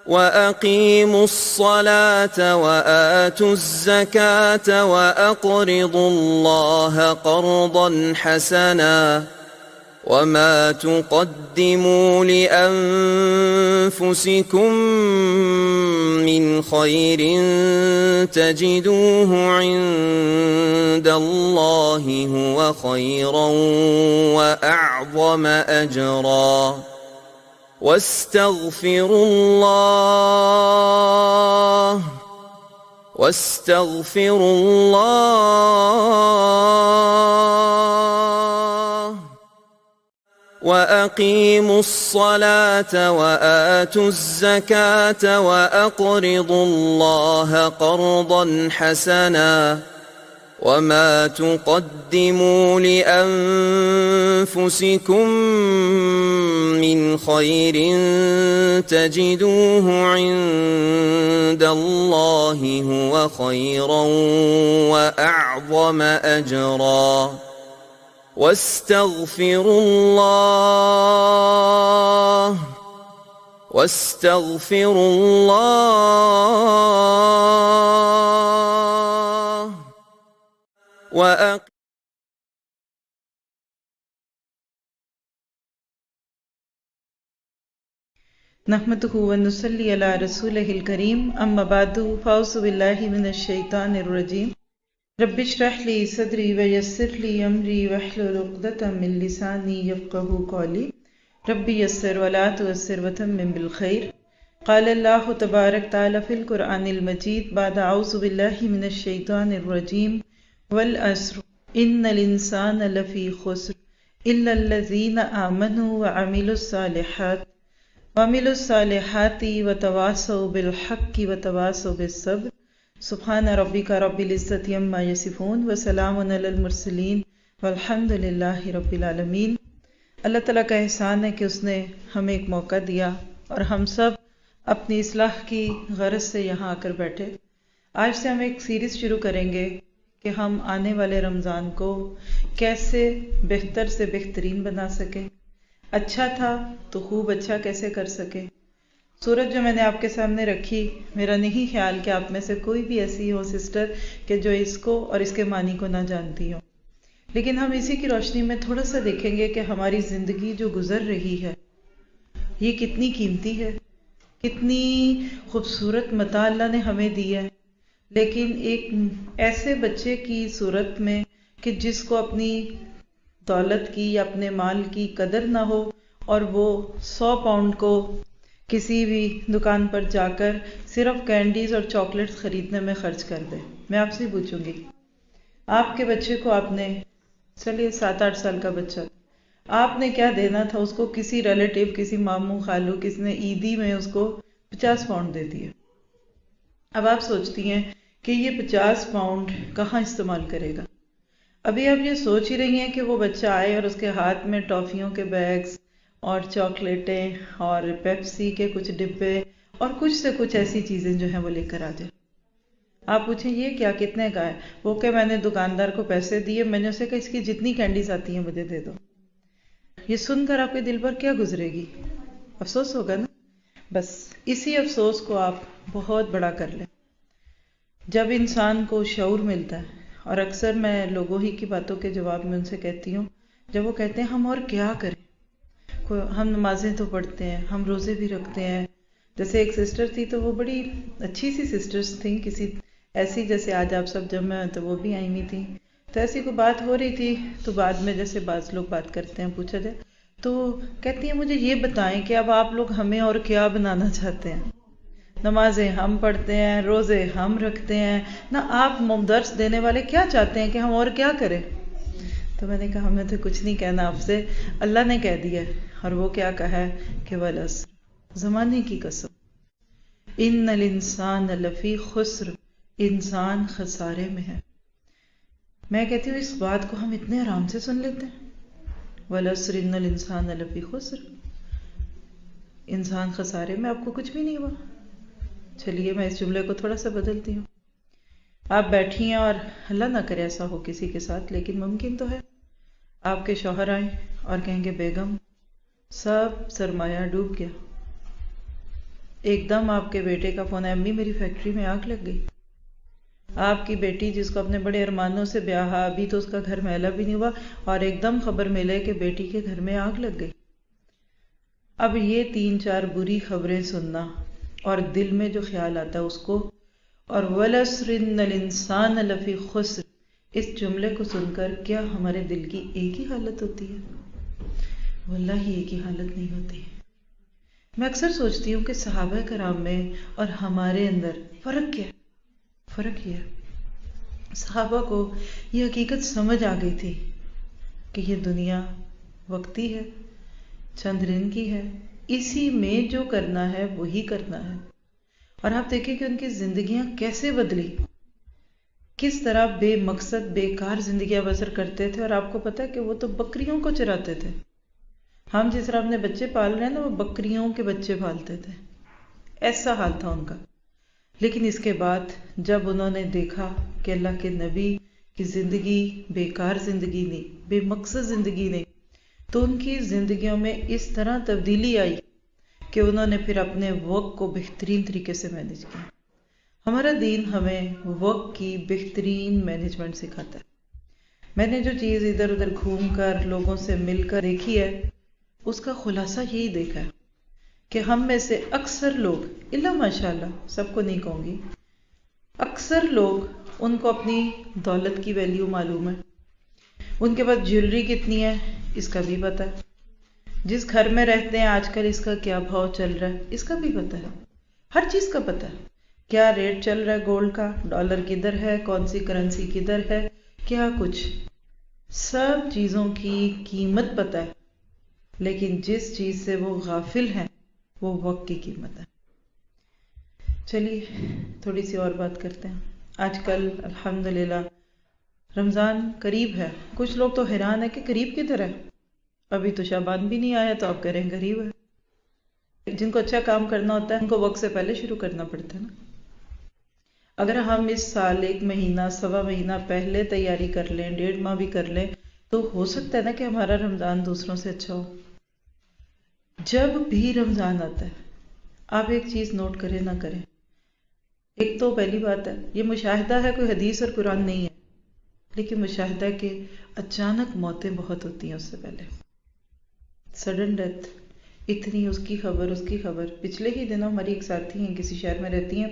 وَأَقِيمُوا الصَّلَاةَ وَآتُوا الزَّكَاةَ وَأَقْرِضُوا اللَّهَ قَرْضًا حَسَنًا وَمَا تُقَدِّمُوا لِأَنفُسِكُم مِّنْ خَيْرٍ تَجِدُوهُ عِندَ اللَّهِ هُوَ خَيْرًا وَأَعْظَمَ أَجْرًا وَاسْتَغْفِرُوا اللَّهَ وَأَقِيمُوا الصَّلَاةَ وَآتُوا الزَّكَاةَ وَأَقْرِضُوا اللَّهَ قَرْضًا حَسَنًا وَمَا تُقَدِّمُوا لِأَنفُسِكُم مِّنْ خَيْرٍ تَجِدُوهُ عِندَ اللَّهِ هُوَ خَيْرًا وَأَعْظَمَ أَجْرًا وَاسْتَغْفِرُوا اللَّهَ نحمده ونصلي على رسوله الكريم اما بعد فاعوذ بالله من الشیطان الرجیم رب اشرح لي صدري ويسر لي امري واحلل عقدة من لساني يفقهوا قولي رب يسر ولا تعسر وتمم بالخير. قال الله تبارك تعالى في القرآن المجيد بعد اعوذ بالله من الشیطان الرجیم والعصر ان الانسان لفی خسر الا الذين آمنوا وعملوا الصالحات وتواصوا بالحق وتواصوا بالصبر. سبحان ربک رب العزت عما یصفون وسلام علی المرسلین والحمد للہ رب العالمین. اللہ تعالیٰ کا احسان ہے کہ اس نے ہمیں ایک موقع دیا اور ہم سب اپنی اصلاح کی غرض سے یہاں آ کر بیٹھے. آج سے ہم ایک سیریز شروع کریں گے کہ ہم آنے والے رمضان کو کیسے بہتر سے بہترین بنا سکیں، اچھا تھا تو خوب اچھا کیسے کر سکیں. صورت جو میں نے آپ کے سامنے رکھی، میرا نہیں خیال کہ آپ میں سے کوئی بھی ایسی ہو سسٹر کہ جو اس کو اور اس کے معنی کو نہ جانتی ہو، لیکن ہم اسی کی روشنی میں تھوڑا سا دیکھیں گے کہ ہماری زندگی جو گزر رہی ہے یہ کتنی قیمتی ہے، کتنی خوبصورت متاع اللہ نے ہمیں دی ہے، لیکن ایک ایسے بچے کی صورت میں کہ جس کو اپنی دولت کی یا اپنے مال کی قدر نہ ہو اور وہ 100 پاؤنڈ کو کسی بھی دکان پر جا کر صرف کینڈیز اور چاکلیٹس خریدنے میں خرچ کر دے. میں آپ سے پوچھوں گی، آپ کے بچے کو آپ نے، چلیے 7-8 سال کا بچہ، آپ نے کیا دینا تھا اس کو؟ کسی ریلیٹیو، کسی ماموں خالو، کسی نے عیدی میں اس کو 50 پاؤنڈ دے دیے. اب آپ سوچتی ہیں کہ یہ 50 پاؤنڈ کہاں استعمال کرے گا؟ ابھی آپ یہ سوچ ہی رہی ہیں کہ وہ بچہ آئے اور اس کے ہاتھ میں ٹافیوں کے بیگز اور چاکلیٹیں اور پیپسی کے کچھ ڈبے اور کچھ سے کچھ ایسی چیزیں جو ہیں وہ لے کر آ جائے. آپ پوچھیں یہ کیا، کتنے کا ہے؟ وہ کہ میں نے دکاندار کو پیسے دیے، میں نے اسے کہا اس کی جتنی کینڈیز آتی ہیں مجھے دے دو. یہ سن کر آپ کے دل پر کیا گزرے گی؟ افسوس ہوگا نا. بس اسی افسوس کو آپ بہت بڑا کر لیں جب انسان کو شعور ملتا ہے. اور اکثر میں لوگوں ہی کی باتوں کے جواب میں ان سے کہتی ہوں، جب وہ کہتے ہیں ہم اور کیا کریں، ہم نمازیں تو پڑھتے ہیں، ہم روزے بھی رکھتے ہیں. جیسے ایک سسٹر تھی تو وہ بڑی اچھی سی سسٹرز تھیں، کسی ایسی جیسے آج آپ سب جمع ہیں تو وہ بھی آئی ہوئی تھیں. تو ایسی کوئی بات ہو رہی تھی تو بعد میں جیسے بعض لوگ بات کرتے ہیں پوچھا جائے تو کہتی ہیں مجھے یہ بتائیں کہ اب آپ لوگ ہمیں اور کیا بنانا چاہتے ہیں؟ نمازیں ہم پڑھتے ہیں، روزے ہم رکھتے ہیں نا، آپ درس دینے والے کیا چاہتے ہیں کہ ہم اور کیا کریں؟ تو میں نے کہا ہمیں تو کچھ نہیں کہنا آپ سے، اللہ نے کہہ دیا ہے. اور وہ کیا کہا ہے کہ والعصر، زمانے کی قسم، ان الانسان لفی خسر، انسان خسارے میں ہے. میں کہتی ہوں اس بات کو ہم اتنے آرام سے سن لیتے ہیں، والعصر ان الانسان لفی خسر، انسان خسارے میں. آپ کو کچھ بھی نہیں ہوا؟ چلیے میں اس جملے کو تھوڑا سا بدلتی ہوں. آپ بیٹھی ہیں اور اللہ نہ کرے ایسا ہو کسی کے ساتھ، لیکن ممکن تو ہے، آپ کے شوہر آئیں اور کہیں گے بیگم سب سرمایہ ڈوب گیا، ایک دم آپ کے بیٹے کا فون ہے امی میری فیکٹری میں آگ لگ گئی، آپ کی بیٹی جس کو اپنے بڑے ارمانوں سے بیاہا، ابھی تو اس کا گھر میلہ بھی نہیں ہوا، اور ایک دم خبر ملے کہ بیٹی کے گھر میں آگ لگ گئی۔ اب یہ 3-4 بری خبریں سننا اور دل میں جو خیال آتا ہے اس کو، اور وَالْعَصْرِ إِنَّ الْإِنسَانَ لَفِي خُسْرٍ، اس جملے کو سن کر کیا ہمارے دل کی ایک ہی حالت ہوتی ہے؟ واللہ ایک ہی حالت نہیں ہوتی۔ میں اکثر سوچتی ہوں کہ صحابہ کرام میں اور ہمارے اندر فرق کیا ہے؟ فرق یہ ہے صحابہ کو یہ حقیقت سمجھ آ گئی تھی کہ یہ دنیا وقتی ہے، چند دن کی ہے، اسی میں جو کرنا ہے وہی کرنا ہے۔ اور آپ دیکھیں کہ ان کی زندگیاں کیسے بدلی، کس طرح بے مقصد بیکار زندگیاں بسر کرتے تھے، اور آپ کو پتا ہے کہ وہ تو بکریوں کو چراتے تھے۔ ہم جس طرح اپنے بچے پال رہے ہیں نا، وہ بکریوں کے بچے پالتے تھے، ایسا حال تھا ان کا۔ لیکن اس کے بعد جب انہوں نے دیکھا کہ اللہ کے نبی کی زندگی بیکار زندگی نہیں، بے مقصد زندگی نہیں، تو ان کی زندگیوں میں اس طرح تبدیلی آئی کہ انہوں نے پھر اپنے وقت کو بہترین طریقے سے مینج کیا۔ ہمارا دین ہمیں وقت کی بہترین مینجمنٹ سکھاتا ہے۔ میں نے جو چیز ادھر ادھر گھوم کر لوگوں سے مل کر دیکھی ہے، اس کا خلاصہ یہی دیکھا ہے کہ ہم میں سے اکثر لوگ، الا ماشاءاللہ سب کو نہیں کہوں گی، اکثر لوگ ان کو اپنی دولت کی ویلیو معلوم ہے، ان کے پاس جیولری کتنی ہے اس کا بھی پتہ ہے، جس گھر میں رہتے ہیں آج کل اس کا کیا بھاؤ چل رہا ہے اس کا بھی پتہ ہے، ہر چیز کا پتہ ہے، کیا ریٹ چل رہا ہے گولڈ کا، ڈالر کدھر ہے، کون سی کرنسی کدھر ہے، کیا کچھ، سب چیزوں کی قیمت پتہ ہے۔ لیکن جس چیز سے وہ غافل ہیں وہ وقت کی قیمت ہے۔ چلیے تھوڑی سی اور بات کرتے ہیں۔ آج کل الحمدللہ رمضان قریب ہے، کچھ لوگ تو حیران ہے کہ قریب کدھر ہے، ابھی تو شعبان بھی نہیں آیا تو آپ کہہ رہے ہیں قریب ہے۔ جن کو اچھا کام کرنا ہوتا ہے ان کو وقت سے پہلے شروع کرنا پڑتا ہے نا۔ اگر ہم اس سال 1 مہینہ 1.25 مہینہ پہلے تیاری کر لیں، 1.5 ماہ بھی کر لیں، تو ہو سکتا ہے نا کہ ہمارا رمضان دوسروں سے اچھا ہو۔ جب بھی رمضان آتا ہے آپ ایک چیز نوٹ کریں نہ کریں، ایک تو پہلی بات ہے یہ مشاہدہ ہے، کوئی حدیث اور قرآن نہیں ہے، لیکن مشاہدہ کہ اچانک موتیں بہت ہوتی ہیں اس سے پہلے، سڈن ڈیتھ، اتنی اس کی خبر۔ پچھلے ہی دنوں ہماری ایک ساتھی ہیں، کسی شہر میں رہتی ہیں،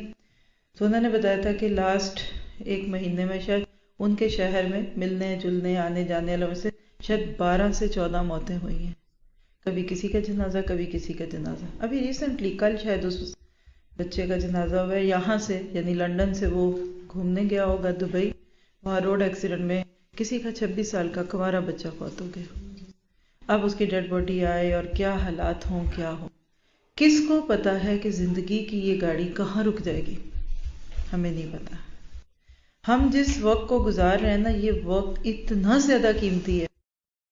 تو انہوں نے بتایا تھا کہ لاسٹ 1 مہینے میں شاید ان کے شہر میں ملنے جلنے آنے جانے والوں میں سے شاید 12 سے 14 موتیں ہوئی ہیں، کبھی کسی کا جنازہ کبھی کسی کا جنازہ۔ ابھی ریسنٹلی کل شاید اس بچے کا جنازہ ہوا ہے، یہاں سے یعنی لندن سے وہ گھومنے گیا ہوگا دبئی، وہاں روڈ ایکسیڈنٹ میں کسی کا 26 سال کا کنوارا بچہ فوت ہو گیا۔ اب اس کی ڈیڈ باڈی آئے اور کیا حالات ہوں کیا ہو، کس کو پتا ہے کہ زندگی کی یہ گاڑی کہاں رک جائے گی، ہمیں نہیں پتا۔ ہم جس وقت کو گزار رہے ہیں نا، یہ وقت اتنا زیادہ قیمتی ہے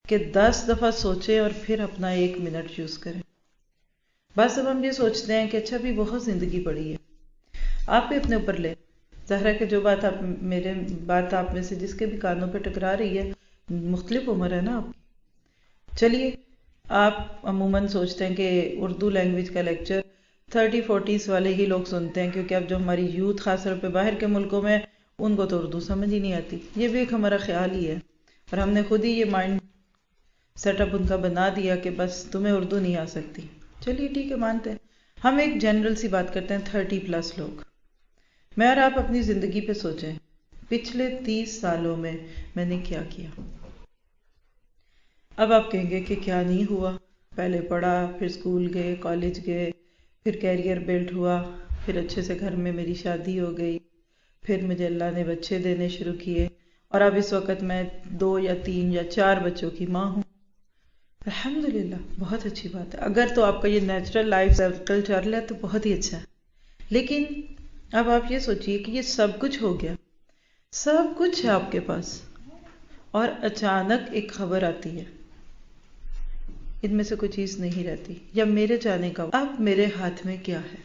کہ 10 دفعہ سوچیں اور پھر اپنا 1 منٹ یوز کریں۔ بس اب ہم یہ سوچتے ہیں کہ اچھا بھی بہت زندگی پڑی ہے، آپ بھی اپنے اوپر لیں۔ ظاہر ہے کہ جو بات آپ میں سے جس کے بھی کانوں پہ ٹکرا رہی ہے، مختلف عمر ہے نا آپ کی۔ چلیے آپ عموماً سوچتے ہیں کہ اردو لینگویج کا لیکچر 30-40 والے ہی لوگ سنتے ہیں، کیونکہ اب جو ہماری یوتھ خاص طور پہ باہر کے ملکوں میں، ان کو تو اردو سمجھ ہی نہیں آتی۔ یہ بھی ایک ہمارا خیال ہی ہے، اور ہم نے خود ہی یہ مائنڈ سیٹ اپ ان کا بنا دیا کہ بس تمہیں اردو نہیں آ سکتی۔ چلیے ٹھیک ہے، مانتے ہیں۔ ہم ایک جنرل سی بات کرتے ہیں، 30+ لوگ۔ میں اور آپ اپنی زندگی پہ سوچیں، پچھلے 30 سالوں میں میں نے کیا کیا؟ اب آپ کہیں گے کہ کیا نہیں ہوا، پہلے پڑھا، پھر اسکول گئے، کالج گئے، پھر کیریئر بلڈ ہوا، پھر اچھے سے گھر میں میری شادی ہو گئی، پھر مجھے اللہ نے بچے دینے شروع کیے، اور اب اس وقت میں 2 یا 3 یا 4 بچوں کی ماں ہوں۔ الحمدللہ، بہت اچھی بات ہے۔ اگر تو آپ کا یہ نیچرل لائف سائیکل چل رہا ہے تو بہت ہی اچھا ہے، لیکن اب آپ یہ سوچئے کہ یہ سب کچھ ہو گیا، سب کچھ ہے آپ کے پاس، اور اچانک ایک خبر آتی ہے، ان میں سے کوئی چیز نہیں رہتی، یا میرے جانے کا اب میرے ہاتھ میں کیا ہے؟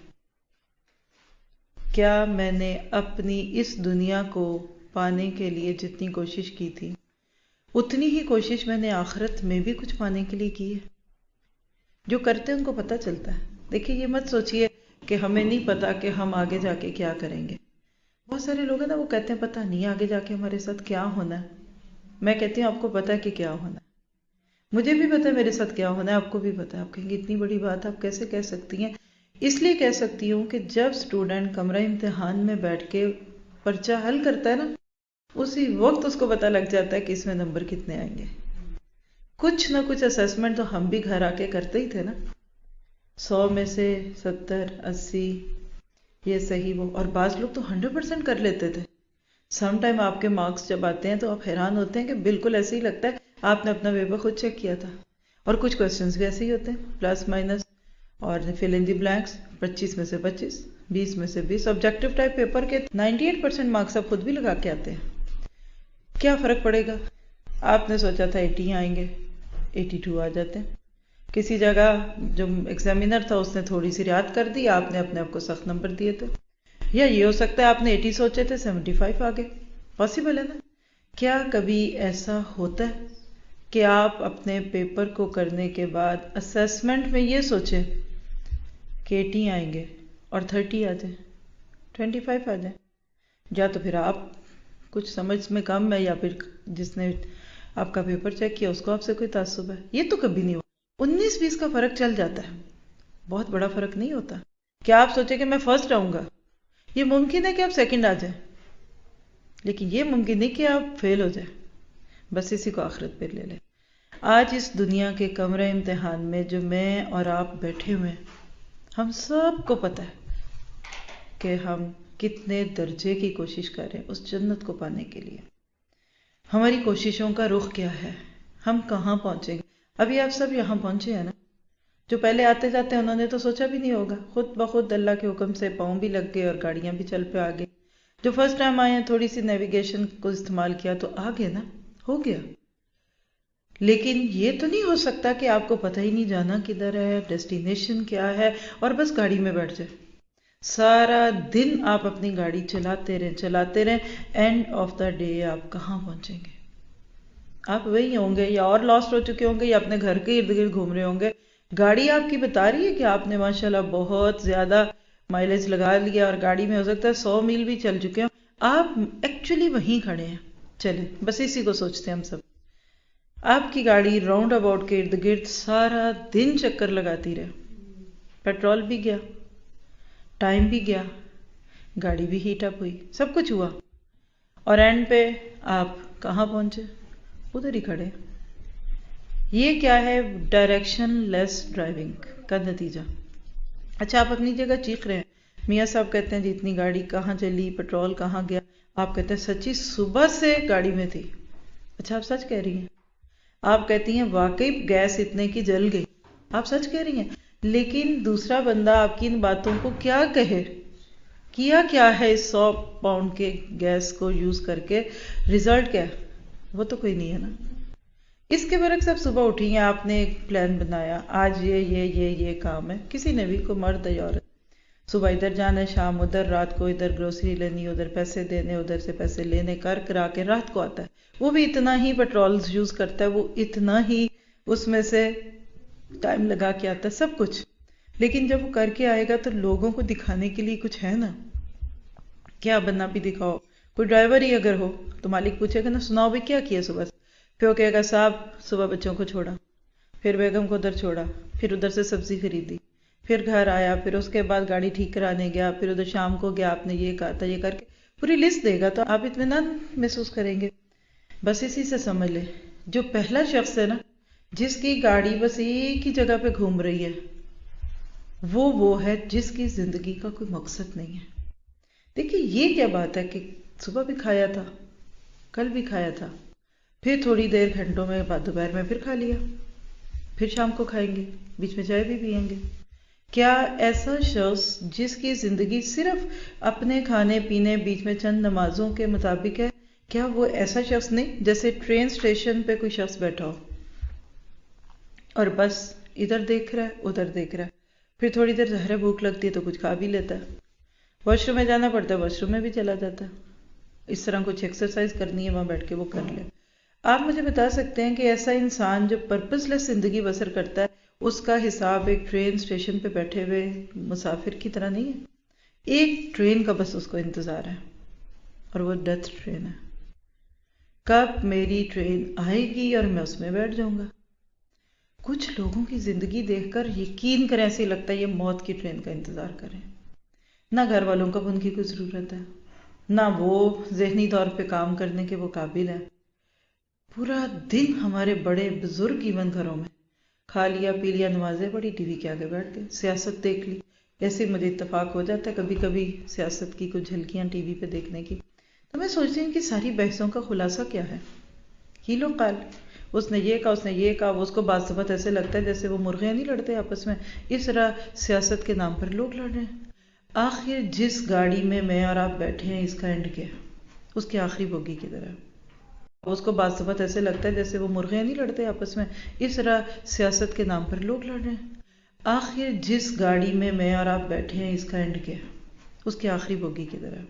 کیا میں نے اپنی اس دنیا کو پانے کے لیے جتنی کوشش کی تھی اتنی ہی کوشش میں نے آخرت میں بھی کچھ پانے کے لیے کی ہے؟ جو کرتے ہیں ان کو پتہ چلتا ہے. دیکھیے یہ مت سوچئے کہ ہمیں نہیں پتا کہ ہم آگے جا کے کیا کریں گے. بہت سارے لوگ ہیں نا وہ کہتے ہیں پتہ نہیں آگے جا کے ہمارے ساتھ کیا ہونا ہے. میں کہتی ہوں آپ کو پتہ ہے کہ کیا ہونا ہے. مجھے بھی پتہ ہے میرے ساتھ کیا ہونا ہے، آپ کو بھی پتہ ہے. آپ کہیں گے اتنی بڑی بات آپ کیسے کہہ سکتی ہیں؟ اس لیے کہہ سکتی ہوں کہ جب اسٹوڈنٹ کمرہ امتحان میں بیٹھ کے پرچہ حل کرتا ہے نا، اسی وقت اس کو پتہ لگ جاتا ہے کہ اس میں نمبر کتنے آئیں گے. کچھ نہ کچھ اسیسمنٹ تو ہم بھی گھر آ کے کرتے ہی تھے نا. 100 میں سے 70 80 یہ صحیح وہ، اور بعض لوگ تو 100% کر لیتے تھے. سم ٹائم آپ کے مارکس جب آتے ہیں تو آپ حیران ہوتے ہیں کہ بالکل ایسے ہی لگتا ہے آپ نے اپنا پیپر خود چیک کیا تھا. اور کچھ کویسچنز بھی ایسے ہی ہوتے ہیں، پلس مائنس اور فل ان دی بلینکس. 25 میں سے 25، 20 میں سے 20. آبجیکٹیو ٹائپ پیپر کے 98% مارکس آپ خود بھی لگا کے آتے ہیں. کیا فرق پڑے گا؟ آپ نے سوچا تھا 80 آئیں گے، 82 آ جاتے ہیں. کسی جگہ جو ایگزامینر تھا اس نے تھوڑی سی رعایت کر دی، آپ نے اپنے آپ کو سخت نمبر دیے تھے. یا یہ ہو سکتا ہے آپ نے 80 سوچے تھے، 75 آ گئے. پاسبل ہے نا؟ کیا کبھی ایسا ہوتا ہے کہ آپ اپنے پیپر کو کرنے کے بعد اسیسمنٹ میں یہ سوچیں کہ 80 آئیں گے اور 30 آ جائیں، 25 آ جائیں؟ یا تو پھر آپ کچھ سمجھ میں کم ہے، یا پھر جس نے آپ کا پیپر چیک کیا اس کو آپ سے کوئی تعصب ہے. یہ تو کبھی نہیں ہو. 19-20 کا فرق چل جاتا ہے، بہت بڑا فرق نہیں ہوتا. کیا آپ سوچیں کہ میں فرسٹ آؤں گا؟ یہ ممکن ہے کہ آپ سیکنڈ آ جائیں، لیکن یہ ممکن نہیں کہ آپ فیل ہو جائیں. بس اسی کو آخرت پہ لے لیں. آج اس دنیا کے کمرہ امتحان میں جو میں اور آپ بیٹھے ہوئے ہیں، ہم سب کو پتہ ہے کہ ہم کتنے درجے کی کوشش کر رہے ہیں اس جنت کو پانے کے لیے. ہماری کوششوں کا رخ کیا ہے؟ ہم کہاں پہنچیں گے؟ ابھی آپ سب یہاں پہنچے ہیں نا. جو پہلے آتے جاتے ہیں انہوں نے تو سوچا بھی نہیں ہوگا، خود بخود اللہ کے حکم سے پاؤں بھی لگ گئے اور گاڑیاں بھی چل پہ آ گئی. جو فرسٹ ٹائم آئے ہیں تھوڑی سی نیویگیشن کو استعمال کیا تو آ گئے نا، ہو گیا. لیکن یہ تو نہیں ہو سکتا کہ آپ کو پتہ ہی نہیں جانا کدھر ہے، ڈیسٹینیشن کیا ہے، اور بس گاڑی میں بیٹھ جائے. سارا دن آپ اپنی گاڑی چلاتے رہیں، اینڈ آف دا ڈے آپ کہاں پہنچیں گے؟ آپ وہی ہوں گے، یا اور لاسٹ ہو چکے ہوں گے، یا اپنے گھر کے ارد گرد گھوم رہے ہوں گے. گاڑی آپ کی بتا رہی ہے کہ آپ نے ماشاءاللہ بہت زیادہ مائلیج لگا لیا اور گاڑی میں ہو سکتا ہے 100 میل بھی چل چکے ہوں، آپ ایکچولی وہیں کھڑے ہیں. چلیں بس اسی کو سوچتے ہیں ہم سب. آپ کی گاڑی راؤنڈ اباؤٹ کے ارد گرد سارا دن چکر لگاتی رہے، پیٹرول بھی گیا، ٹائم بھی گیا، گاڑی بھی ہیٹ اپ ہوئی، سب کچھ ہوا، اور اینڈ پہ آپ کہاں پہنچے؟ ادھر ہی کھڑے. یہ کیا ہے؟ ڈائریکشن لیس ڈرائیونگ کا نتیجہ. اچھا آپ اپنی جگہ چیخ رہے ہیں، میاں صاحب کہتے ہیں جی اتنی گاڑی کہاں چلی، پیٹرول کہاں گیا. آپ کہتے ہیں سچی صبح سے گاڑی میں تھی. اچھا آپ سچ کہہ رہی ہیں. آپ کہتی ہیں واقعی گیس اتنے کی جل گئی، آپ سچ کہہ رہی ہیں. لیکن دوسرا بندہ آپ کی ان باتوں کو کیا کہے؟ کیا ہے اس 100 پاؤنڈ کے گیس کو یوز کر کے؟ رزلٹ کیا ہے؟ وہ تو کوئی نہیں ہے نا. اس کے برعکس آپ صبح اٹھی ہیں، آپ نے ایک پلان بنایا، آج یہ کام ہے. کسی نے بھی، کوئی مرد یا عورت، صبح ادھر جانا ہے، شام ادھر، رات کو ادھر گروسری لینی، ادھر پیسے دینے، ادھر سے پیسے لینے، کرا کے رات کو آتا ہے. وہ بھی اتنا ہی پیٹرول یوز کرتا ہے، وہ اتنا ہی اس میں سے ٹائم لگا کے آتا ہے، سب کچھ. لیکن جب وہ کر کے آئے گا تو لوگوں کو دکھانے کے لیے کچھ ہے نا. کیا بننا بھی دکھاؤ. کوئی ڈرائیور ہی اگر ہو تو مالک پوچھے گا نا سناؤ بھی کیا کیا صبح سے؟ پھر وہ کہے گا صاحب صبح بچوں کو چھوڑا، پھر بیگم کو ادھر چھوڑا، پھر ادھر سے سبزی خریدی، پھر گھر آیا، پھر اس کے بعد گاڑی ٹھیک کرانے گیا، پھر ادھر شام کو گیا، آپ نے یہ کہا تھا، یہ کر کے پوری لسٹ دے گا تو آپ اطمینان محسوس کریں گے. بس اسی سے سمجھ لیں جو پہلا شخص ہے نا جس کی گاڑی بس ایک ہی جگہ پہ گھوم رہی ہے، وہ ہے جس کی زندگی کا کوئی مقصد نہیں ہے. دیکھیے یہ کیا بات ہے کہ صبح بھی کھایا تھا، کل بھی کھایا تھا، پھر تھوڑی دیر گھنٹوں میں بعد دوپہر میں پھر کھا لیا، پھر شام کو کھائیں گے، بیچ میں چائے بھی پئیں گے. کیا ایسا شخص جس کی زندگی صرف اپنے کھانے پینے بیچ میں چند نمازوں کے مطابق ہے، کیا وہ ایسا شخص نہیں جیسے ٹرین سٹیشن پہ کوئی شخص بیٹھا ہو اور بس ادھر دیکھ رہا ہے ادھر دیکھ رہا ہے، پھر تھوڑی دیر ظاہر بھوک لگتی ہے تو کچھ کھا بھی لیتا ہے، واش روم میں جانا پڑتا ہے، واش روم میں بھی چلا جاتا ہے، اس طرح کچھ ایکسرسائز کرنی ہے وہاں بیٹھ کے وہ کر لے۔ آپ مجھے بتا سکتے ہیں کہ ایسا انسان جو پرپز لیس زندگی بسر کرتا ہے اس کا حساب ایک ٹرین اسٹیشن پہ بیٹھے ہوئے مسافر کی طرح نہیں ہے؟ ایک ٹرین کا بس اس کو انتظار ہے، اور وہ ڈیتھ ٹرین ہے۔ کب میری ٹرین آئے گی اور میں اس میں بیٹھ جاؤں گا۔ کچھ لوگوں کی زندگی دیکھ کر یقین کریں ایسے لگتا ہے یہ موت کی ٹرین کا انتظار کریں، نہ گھر والوں کا ان کی کوئی ضرورت ہے، نہ وہ ذہنی طور پہ کام کرنے کے وہ قابل ہے۔ پورا دن ہمارے بڑے بزرگ ایون گھروں میں کھا لیا پی لیا نمازیں پڑھی ٹی وی کے آگے بیٹھ گئے، سیاست دیکھ لی۔ ایسے مجھے اتفاق ہو جاتا ہے کبھی کبھی سیاست کی کچھ جھلکیاں ٹی وی پہ دیکھنے کی، تو میں سوچتی ہوں کہ ساری بحثوں کا خلاصہ کیا ہے؟ ہیلو قال، اس نے یہ کہا اس نے یہ کہا، وہ اس کو بعض دفعہ ایسے لگتا ہے جیسے وہ مرغیاں نہیں لڑتے آپس میں، اس طرح سیاست کے نام پر لوگ لڑ رہے ہیں۔ آخر جس گاڑی میں میں اور آپ بیٹھے ہیں اس کا اینڈ کیا ہے؟ اس کی آخری بوگی کی طرح۔ اس کو بعض دفعہ ایسے لگتا ہے جیسے وہ مرغیاں نہیں لڑتے آپس میں، اس طرح سیاست کے نام پر لوگ لڑ رہے ہیں۔ آخر جس گاڑی میں میں اور آپ بیٹھے ہیں اس کا اینڈ کیا ہے؟ اس کی آخری بوگی کی طرح۔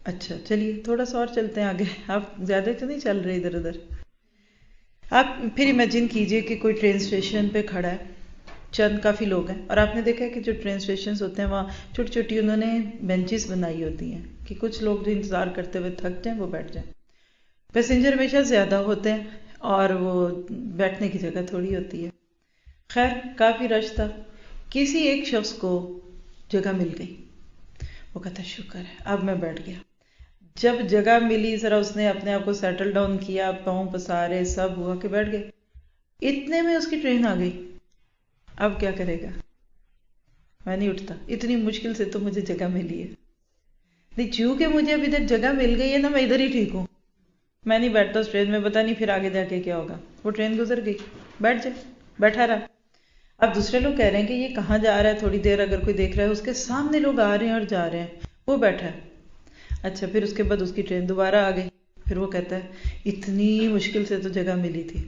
اچھا چلیے تھوڑا سا اور چلتے ہیں آگے، آپ زیادہ تو نہیں چل رہے ادھر ادھر۔ آپ پھر امیجن کیجئے کہ کوئی ٹرین اسٹیشن پہ کھڑا ہے، چند کافی لوگ ہیں، اور آپ نے دیکھا کہ جو ٹرین اسٹیشنز ہوتے ہیں وہاں چھوٹی چھوٹی انہوں نے بینچز بنائی ہوتی ہیں کہ کچھ لوگ جو انتظار کرتے ہوئے تھک جائیں وہ بیٹھ جائیں۔ پیسنجر ہمیشہ زیادہ ہوتے ہیں اور وہ بیٹھنے کی جگہ تھوڑی ہوتی ہے۔ خیر کافی رش تھا، کسی ایک شخص کو جگہ مل گئی، وہ کہتا شکر ہے اب میں بیٹھ گیا۔ جب جگہ ملی ذرا اس نے اپنے آپ کو سیٹل ڈاؤن کیا، پاؤں پسارے سب ہوا کہ بیٹھ گئے، اتنے میں اس کی ٹرین آ گئی۔ اب کیا کرے گا؟ میں نہیں اٹھتا، اتنی مشکل سے تو مجھے جگہ ملی ہے، نہیں چونکہ مجھے اب ادھر جگہ مل گئی ہے نا، میں ادھر ہی ٹھیک ہوں، میں نہیں بیٹھتا اس ٹرین میں، پتا نہیں پھر آگے جا کے کیا ہوگا۔ وہ ٹرین گزر گئی، بیٹھ جائے، بیٹھا رہا۔ اب دوسرے لوگ کہہ رہے ہیں کہ یہ کہاں جا رہا ہے، تھوڑی دیر اگر کوئی دیکھ رہا ہے، اس کے سامنے لوگ آ رہے ہیں اور جا رہے ہیں، وہ بیٹھا ہے۔ اچھا پھر اس کے بعد اس کی ٹرین دوبارہ آ گئی، پھر وہ کہتا ہے اتنی مشکل سے تو جگہ ملی تھی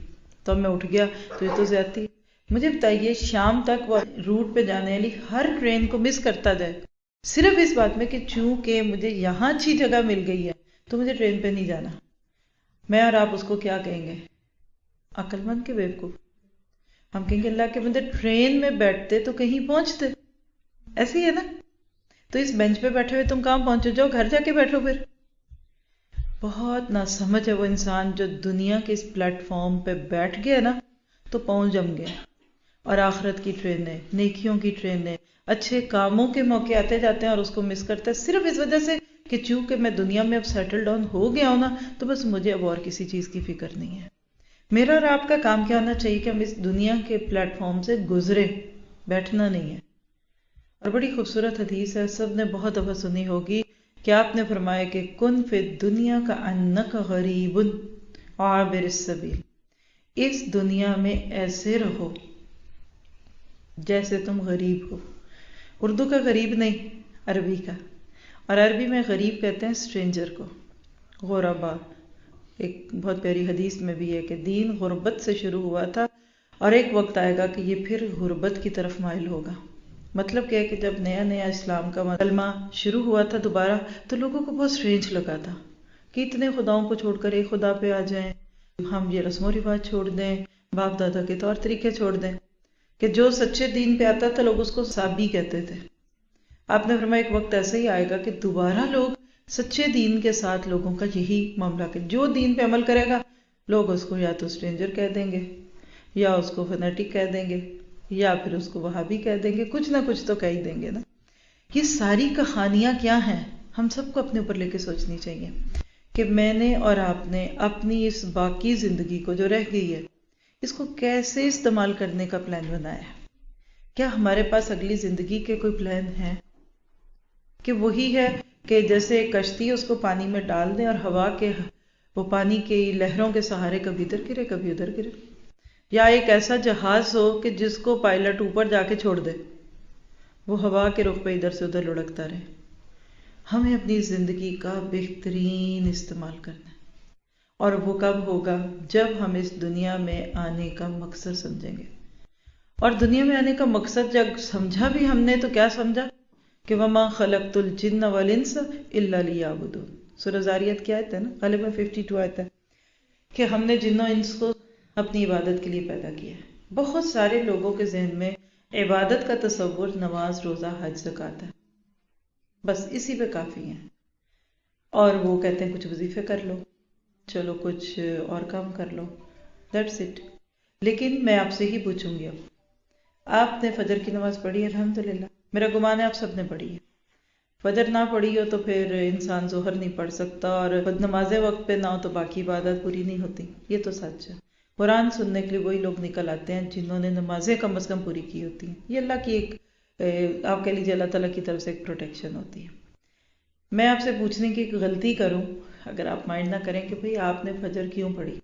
تو اب میں اٹھ گیا تو یہ تو زیادتی۔ مجھے بتائیے شام تک وہ روٹ پہ جانے والی ہر ٹرین کو مس کرتا جائے صرف اس بات میں کہ چونکہ مجھے یہاں اچھی جگہ مل گئی ہے تو مجھے ٹرین پہ نہیں جانا، میں اور آپ اس کو کیا کہیں گے؟ عقل مند کے بیوقوف؟ ہم کہیں گے اللہ کے بندے ٹرین میں بیٹھتے تو کہیں پہنچتے، ایسے ہی ہے نا؟ تو اس بینچ پہ بیٹھے ہوئے تم کہاں پہنچو، جاؤ گھر جا کے بیٹھو پھر۔ بہت ناسمجھ ہے وہ انسان جو دنیا کے اس پلیٹ فارم پہ بیٹھ گیا نا تو پاؤں جم گیا، اور آخرت کی ٹرینیں، نیکیوں کی ٹرینیں، اچھے کاموں کے موقع آتے جاتے ہیں اور اس کو مس کرتا ہے صرف اس وجہ سے کہ چونکہ میں دنیا میں اب سیٹل ڈاؤن ہو گیا ہوں نا تو بس مجھے اب اور کسی چیز کی فکر نہیں ہے۔ میرا اور آپ کا کام کیا ہونا چاہیے کہ ہم اس دنیا کے پلیٹ فارم سے گزرے، بیٹھنا نہیں ہے۔ اور بڑی خوبصورت حدیث ہے، سب نے بہت دفعہ سنی ہوگی کہ آپ نے فرمایا کہ کن فی الدنیا کأنک غریب عابر السبیل، اس دنیا میں ایسے رہو جیسے تم غریب ہو۔ اردو کا غریب نہیں، عربی کا، اور عربی میں غریب کہتے ہیں اسٹرینجر کو، غربا۔ ایک بہت پیاری حدیث میں بھی ہے کہ دین غربت سے شروع ہوا تھا اور ایک وقت آئے گا کہ یہ پھر غربت کی طرف مائل ہوگا۔ مطلب کیا ہے کہ جب نیا نیا اسلام کا کلمہ شروع ہوا تھا دوبارہ تو لوگوں کو بہت سٹرینج لگا تھا کہ اتنے خداؤں کو چھوڑ کر ایک خدا پہ آ جائیں، ہم یہ رسم و رواج چھوڑ دیں، باپ دادا کے طور طریقے چھوڑ دیں، کہ جو سچے دین پہ آتا تھا لوگ اس کو صابی کہتے تھے۔ آپ نے فرمایا ایک وقت ایسا ہی آئے گا کہ دوبارہ لوگ سچے دین کے ساتھ لوگوں کا یہی معاملہ کہ جو دین پہ عمل کرے گا لوگ اس کو یا تو اسٹرینجر کہہ دیں گے، یا اس کو فنیٹک کہہ دیں گے، یا پھر اس کو وہابی کہہ دیں گے، کچھ نہ کچھ تو کہہ ہی دیں گے نا۔ یہ ساری کہانیاں کیا ہیں؟ ہم سب کو اپنے اوپر لے کے سوچنی چاہیے کہ میں نے اور آپ نے اپنی اس باقی زندگی کو جو رہ گئی ہے اس کو کیسے استعمال کرنے کا پلان بنایا ہے۔ کیا ہمارے پاس اگلی زندگی کے کوئی پلان ہیں؟ کہ وہی ہے کہ جیسے کشتی اس کو پانی میں ڈال دیں اور ہوا کے وہ پانی کی لہروں کے سہارے کبھی ادھر گرے کبھی ادھر گرے، یا ایک ایسا جہاز ہو کہ جس کو پائلٹ اوپر جا کے چھوڑ دے، وہ ہوا کے رخ پہ ادھر سے ادھر لڑکتا رہے۔ ہمیں اپنی زندگی کا بہترین استعمال کرنا ہے، اور وہ کب ہوگا؟ جب ہم اس دنیا میں آنے کا مقصد سمجھیں گے۔ اور دنیا میں آنے کا مقصد جب سمجھا بھی ہم نے تو کیا سمجھا کہ وما خلقت الجن والانس الا لیعبدون. سورہ زاریات کی آیت ہے نا، غالباً 52 آیت ہے کہ ہم نے جن و انس کو اپنی عبادت کے لیے پیدا کیا ہے. بہت سارے لوگوں کے ذہن میں عبادت کا تصور نماز، روزہ، حج، زکوٰۃ ہے، بس اسی پہ کافی ہیں. اور وہ کہتے ہیں کچھ وظیفے کر لو، چلو کچھ اور کام کر لو، دیٹس اٹ. لیکن میں آپ سے ہی پوچھوں گی، اب آپ نے فجر کی نماز پڑھی ہے؟ الحمدللہ. میرا گمان ہے آپ سب نے پڑھی ہے. فجر نہ پڑھی ہو تو پھر انسان ظہر نہیں پڑھ سکتا، اور نماز وقت پہ نہ ہو تو باقی عبادت پوری نہیں ہوتی. یہ تو سچ ہے. قرآن سننے کے لیے وہی لوگ نکل آتے ہیں جنہوں نے نمازیں کم از کم پوری کی ہوتی ہیں. یہ اللہ کی ایک آپ کہہ لیجیے اللہ تعالیٰ کی طرف سے ایک پروٹیکشن ہوتی ہے. میں آپ سے پوچھنے کی ایک غلطی کروں، اگر آپ مائنڈ نہ کریں، کہ بھئی آپ نے فجر کیوں پڑھی؟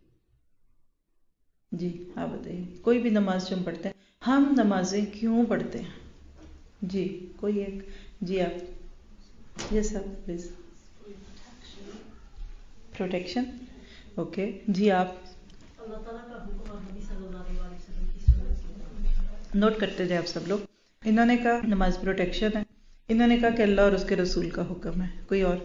جی آپ بتائیے. کوئی بھی نماز جو ہم پڑھتے ہیں، ہم نمازیں کیوں پڑھتے ہیں؟ جی کوئی ایک. جی آپ. یس سر پلیز. پروٹیکشن. اوکے جی آپ. اللہ تعالیٰ کا حکم اور نبی صلی اللہ علیہ وسلم کی سنت. نوٹ کرتے جائے آپ سب لوگ. انہوں نے کہا نماز پروٹیکشن ہے، انہوں نے کہا کہ اللہ اور اس کے رسول کا حکم ہے. کوئی اور؟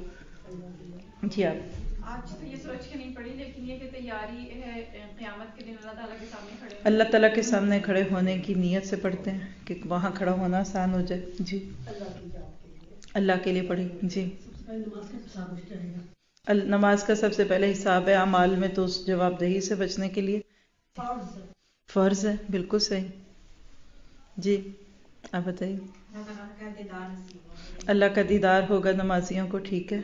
جی آپ. آج تو یہ سوچ کے نہیں پڑھی، لیکن یہ کہ تیاری ہے قیامت کے دن اللہ تعالیٰ کے سامنے کھڑے ہونے. اللہ تعالیٰ کے سامنے کھڑے ہونے کی نیت سے پڑھتے ہیں کہ وہاں کھڑا ہونا آسان ہو جائے. جی اللہ کی ذات کے لیے. اللہ کے لیے پڑھی. جی نماز کا حساب اس رہے گا. نماز کا سب سے پہلے حساب ہے اعمال میں، تو اس جواب دہی سے بچنے کے لیے فرض ہے. بالکل صحیح. جی آپ بتائیے. اللہ کا دیدار ہوگا نمازیوں کو. ٹھیک ہے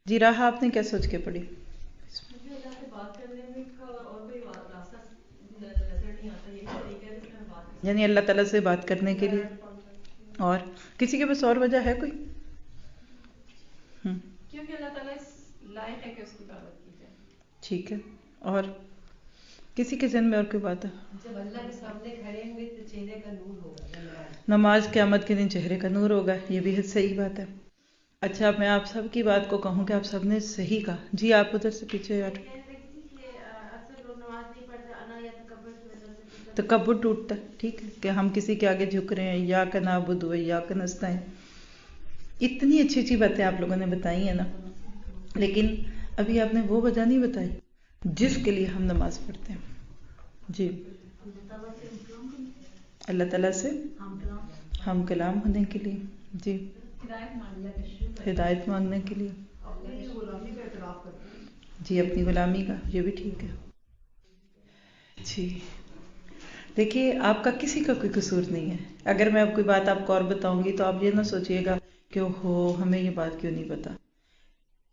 جی. راہ آپ نے کیا سوچ کے پڑھی؟ مجھے اللہ سے بات کرنے میں اور کوئی راستہ نظر نہیں آتا. یہی طریقہ ہے جس میں بات. یعنی اللہ تعالیٰ سے بات کرنے کے لیے. اور کسی کے پاس اور وجہ ہے کوئی؟ کیونکہ اللہ تعالیٰ اس لائق ہے کہ اس کی عبادت کی جائے. ٹھیک ہے. اور کسی کے ذہن میں اور کوئی بات ہے؟ جب اللہ کے سامنے کھڑے ہوں گے تو چہرے کا نور ہوگا. نماز قیامت کے دن چہرے کا نور ہوگا. یہ بھی صحیح بات ہے. اچھا میں آپ سب کی بات کو کہوں کہ آپ سب نے صحیح کہا. جی آپ ادھر سے پیچھے یار. تکبر ٹوٹتا ہے. ٹھیک ہے کہ ہم کسی کے آگے جھک رہے ہیں. یا کا نعبد و یا کا نستعین. اتنی اچھی اچھی باتیں آپ لوگوں نے بتائی ہیں نا، لیکن ابھی آپ نے وہ وجہ نہیں بتائی جس کے لیے ہم نماز پڑھتے ہیں. جی اللہ تعالیٰ سے ہم کلام ہونے کے لیے. جی ہدایت مانگنے کے لیے. جی اپنی غلامی کا. یہ بھی ٹھیک ہے. جی دیکھیے آپ کا کسی کا کوئی قصور نہیں ہے. اگر میں آپ کوئی بات آپ کو اور بتاؤں گی تو آپ یہ نہ سوچیے گا کہ ہو ہمیں یہ بات کیوں نہیں پتا.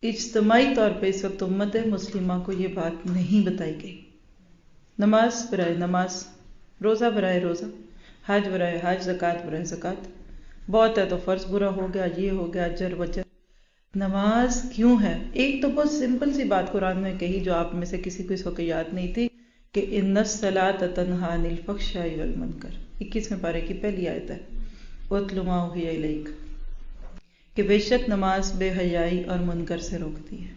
اجتماعی طور پہ اس وقت امت مسلمہ کو یہ بات نہیں بتائی گئی. نماز برائے نماز، روزہ برائے روزہ، حج برائے حج، زکوٰۃ برائے زکوٰۃ. بہت ہے تو فرض برا ہو گیا، یہ ہو گیا، اجر وجر. نماز کیوں ہے؟ ایک تو بہت سمپل سی بات قرآن میں کہی جو آپ میں سے کسی کو اس وقت یاد نہیں تھی کہ ان الصلاۃ تنہی عن الفحشاء والمنکر. 21ویں پارے کی پہلی آیت ہے. اتل ما اوحی الیک، کہ بے شک نماز بے حیائی اور منکر سے روکتی ہے.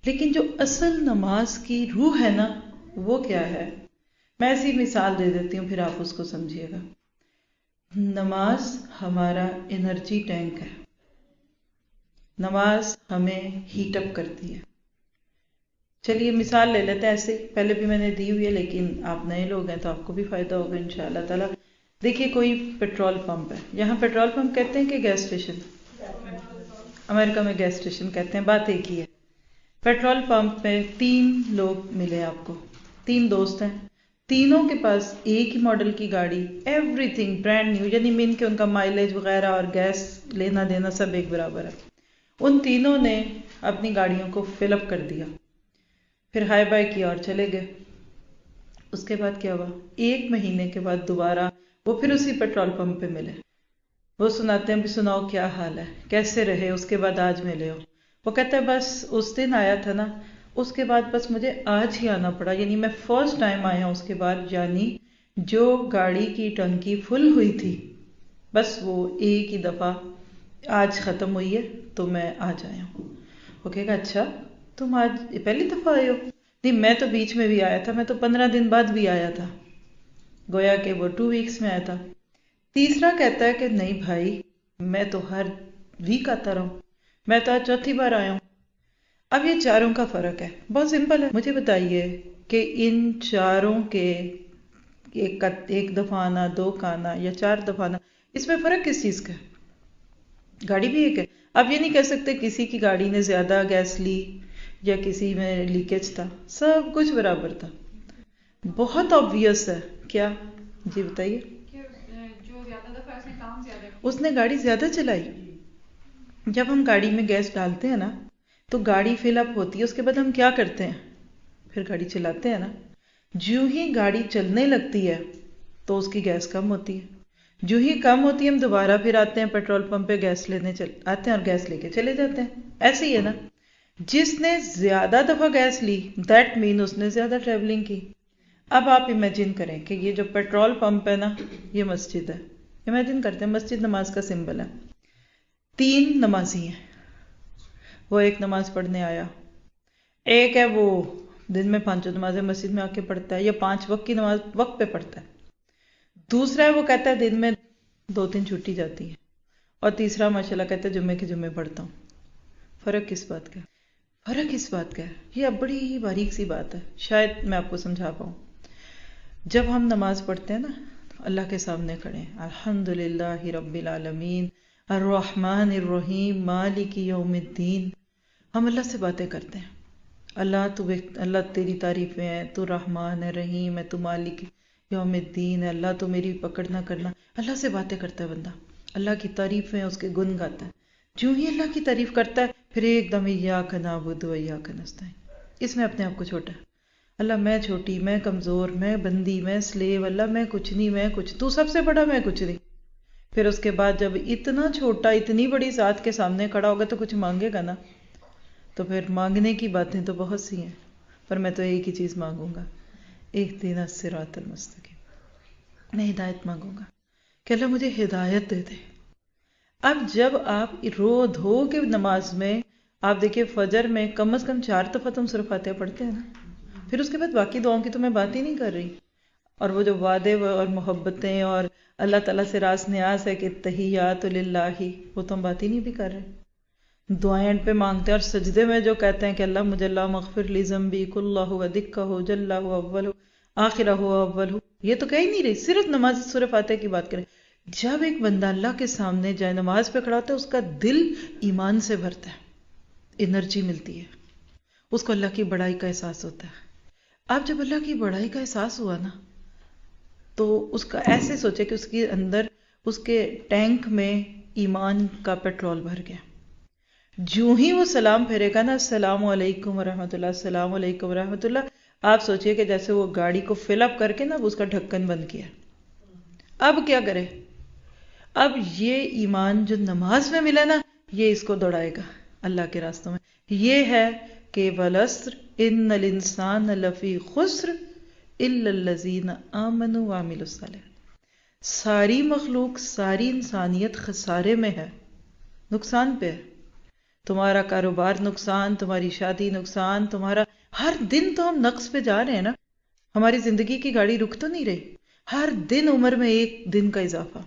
لیکن جو اصل نماز کی روح ہے نا، وہ کیا ہے؟ میں ایسی مثال دے دیتی ہوں پھر آپ اس کو سمجھیے گا. نماز ہمارا انرجی ٹینک ہے. نماز ہمیں ہیٹ اپ کرتی ہے. چلیے مثال لے لیتے ہیں ایسے، پہلے بھی میں نے دی ہوئی ہے لیکن آپ نئے لوگ ہیں تو آپ کو بھی فائدہ ہوگا انشاءاللہ تعالی. دیکھیے کوئی پیٹرول پمپ ہے. یہاں پیٹرول پمپ کہتے ہیں کہ گیس اسٹیشن؟ امریکہ میں گیس اسٹیشن کہتے ہیں. بات ایک ہی ہے. پیٹرول پمپ میں 3 لوگ ملے آپ کو، 3 دوست ہیں. تینوں کے پاس ایک ہی ماڈل کی گاڑی، ایوری تھنگ برانڈ نیو، یعنی مین کہ ان کا مائلیج وغیرہ اور گیس لینا دینا سب ایک برابر ہے. ان تینوں نے اپنی گاڑیوں کو فل اپ کر دیا، پھر ہائی بائی کیا اور چلے گئے. اس کے بعد کیا ہوا؟ 1 مہینے کے بعد دوبارہ وہ پھر اسی پیٹرول پمپ پہ ملے. وہ سناتے ہیں بھی سناؤ کیا حال ہے، کیسے رہے، اس کے بعد آج ملے ہو. وہ کہتا ہے بس اس دن آیا تھا نا، اس کے بعد بس مجھے آج ہی آنا پڑا، یعنی میں فرسٹ ٹائم آیا ہوں اس کے بعد. یعنی جو گاڑی کی ٹنکی فل ہوئی تھی بس وہ ایک ہی دفعہ آج ختم ہوئی ہے تو میں آج آیا ہوں. وہ کہے گا اچھا تم آج پہلی دفعہ آئے ہو؟ نہیں میں تو بیچ میں بھی آیا تھا، میں تو 15 دن بعد بھی آیا تھا. گویا کہ وہ 2 ویکس میں آیا تھا. تیسرا کہتا ہے کہ نہیں بھائی میں تو ہر ویک آتا رہا ہوں، میں تو آج چوتھی بار آیا ہوں۔ اب یہ چاروں کا فرق ہے، بہت سمپل ہے۔ مجھے بتائیے کہ ان چاروں کے ایک دفعہ آنا، 2 کا آنا یا 4 دفعہ آنا، اس میں فرق کس چیز کا ہے؟ گاڑی بھی ایک ہے۔ اب یہ نہیں کہہ سکتے کسی کی گاڑی نے زیادہ گیس لی یا کسی میں لیکیج تھا، سب کچھ برابر تھا۔ بہت آبویس ہے کیا؟ جی بتائیے۔ کہ جو زیادہ دفعہ اس نے کام زیادہ کیا، اس نے گاڑی زیادہ چلائی۔ جب ہم گاڑی میں گیس ڈالتے ہیں نا تو گاڑی فل اپ ہوتی ہے، اس کے بعد ہم کیا کرتے ہیں؟ پھر گاڑی چلاتے ہیں نا۔ جو ہی گاڑی چلنے لگتی ہے تو اس کی گیس کم ہوتی ہے، جو ہی کم ہوتی ہے ہم دوبارہ پھر آتے ہیں پیٹرول پمپ پہ گیس لینے آتے ہیں اور گیس لے کے چلے جاتے ہیں۔ ایسے ہی ہے نا، جس نے زیادہ دفعہ گیس لی دیٹ مین اس نے زیادہ ٹریولنگ کی۔ اب آپ امیجن کریں کہ یہ جو پیٹرول پمپ ہے نا، یہ مسجد ہے۔ امیجن کرتے ہیں مسجد نماز کا سمبل ہے، 3 نمازی ہیں، وہ ایک نماز پڑھنے آیا، ایک ہے وہ دن میں 5 نمازیں مسجد میں آ کے پڑھتا ہے یا 5 وقت کی نماز وقت پہ پڑھتا ہے، دوسرا ہے وہ کہتا ہے دن میں 2-3 چھٹی جاتی ہے، اور تیسرا ماشاءاللہ کہتا ہے جمعے کے جمعے پڑھتا ہوں۔ فرق کس بات کا ہے؟ فرق اس بات کا ہے، یہ اب بڑی باریک سی بات ہے، شاید میں آپ کو سمجھا پاؤں۔ جب ہم نماز پڑھتے ہیں نا، اللہ کے سامنے کھڑے ہیں، الحمدللہ رب العالمین الرحمن الرحیم مالک یوم الدین، ہم اللہ سے باتیں کرتے ہیں۔ اللہ تیری تعریفیں ہیں، تو رحمان ہے، رحیم ہے، تو مالک یوم الدین ہے، اللہ تو میری پکڑ نہ کرنا۔ اللہ سے باتیں کرتا ہے بندہ، اللہ کی تعریفیں اس کے گن گاتا ہے۔ جو ہی اللہ کی تعریف کرتا ہے پھر ایک دم ایاک نعبد و ایاک نستعین، اس میں اپنے آپ کو چھوٹا ہے۔ اللہ میں چھوٹی، میں کمزور، میں بندی، میں سلیو، اللہ میں کچھ نہیں، میں کچھ، تو سب سے بڑا، میں کچھ نہیں۔ پھر اس کے بعد جب اتنا چھوٹا اتنی بڑی ذات کے سامنے کھڑا ہوگا تو کچھ مانگے گا نا، تو پھر مانگنے کی باتیں تو بہت سی ہیں، پر میں تو ایک ہی چیز مانگوں گا، اہدنا الصراط المستقیم، میں ہدایت مانگوں گا کہ اللہ مجھے ہدایت دے دے۔ اب جب آپ رو دھو کے نماز میں آپ دیکھیں فجر میں کم از کم 4 دفعہ تم سورہ فاتحہ پڑھتے ہیں نا، پھر اس کے بعد باقی دعاؤں کی تو میں بات ہی نہیں کر رہی، اور وہ جو وعدے اور محبتیں اور اللہ تعالیٰ سے راز نیاز ہے کہ تحیات للہ، وہ تو ہم بات ہی نہیں بھی کر رہے۔ دعائیں اینڈ پہ مانگتے ہیں، اور سجدے میں جو کہتے ہیں کہ اللہ مجھے اللہ مغفر لی ذنبی کلہ و دکہ جلہ اول آخرہ اول، یہ تو کہہ ہی نہیں رہی، صرف نماز سورہ فاتحہ کی بات کریں۔ جب ایک بندہ اللہ کے سامنے جائے نماز پہ کھڑا ہوتا ہے، اس کا دل ایمان سے بھرتا ہے، انرجی ملتی ہے، اس کو اللہ کی بڑائی کا احساس ہوتا ہے۔ اب جب اللہ کی بڑائی کا احساس ہوا نا، تو اس کا ایسے سوچے کہ اس کے اندر اس کے ٹینک میں ایمان کا پیٹرول بھر گیا۔ جو ہی وہ سلام پھیرے گا نا، السلام علیکم ورحمۃ اللہ، السلام علیکم ورحمۃ اللہ، آپ سوچئے کہ جیسے وہ گاڑی کو فل اپ کر کے نا اس کا ڈھکن بند کیا۔ اب کیا کرے؟ اب یہ ایمان جو نماز میں ملا نا، یہ اس کو دوڑائے گا اللہ کے راستوں میں۔ یہ ہے کہ والعصر ان الانسان لفی خسر الا الذین آمنوا وعملوا الصالحات، ساری مخلوق، ساری انسانیت خسارے میں ہے، نقصان پہ ہے۔ تمہارا کاروبار نقصان، تمہاری شادی نقصان، تمہارا ہر دن تو ہم نقص پہ جا رہے ہیں نا، ہماری زندگی کی گاڑی رک تو نہیں رہی، ہر دن عمر میں 1 دن کا اضافہ،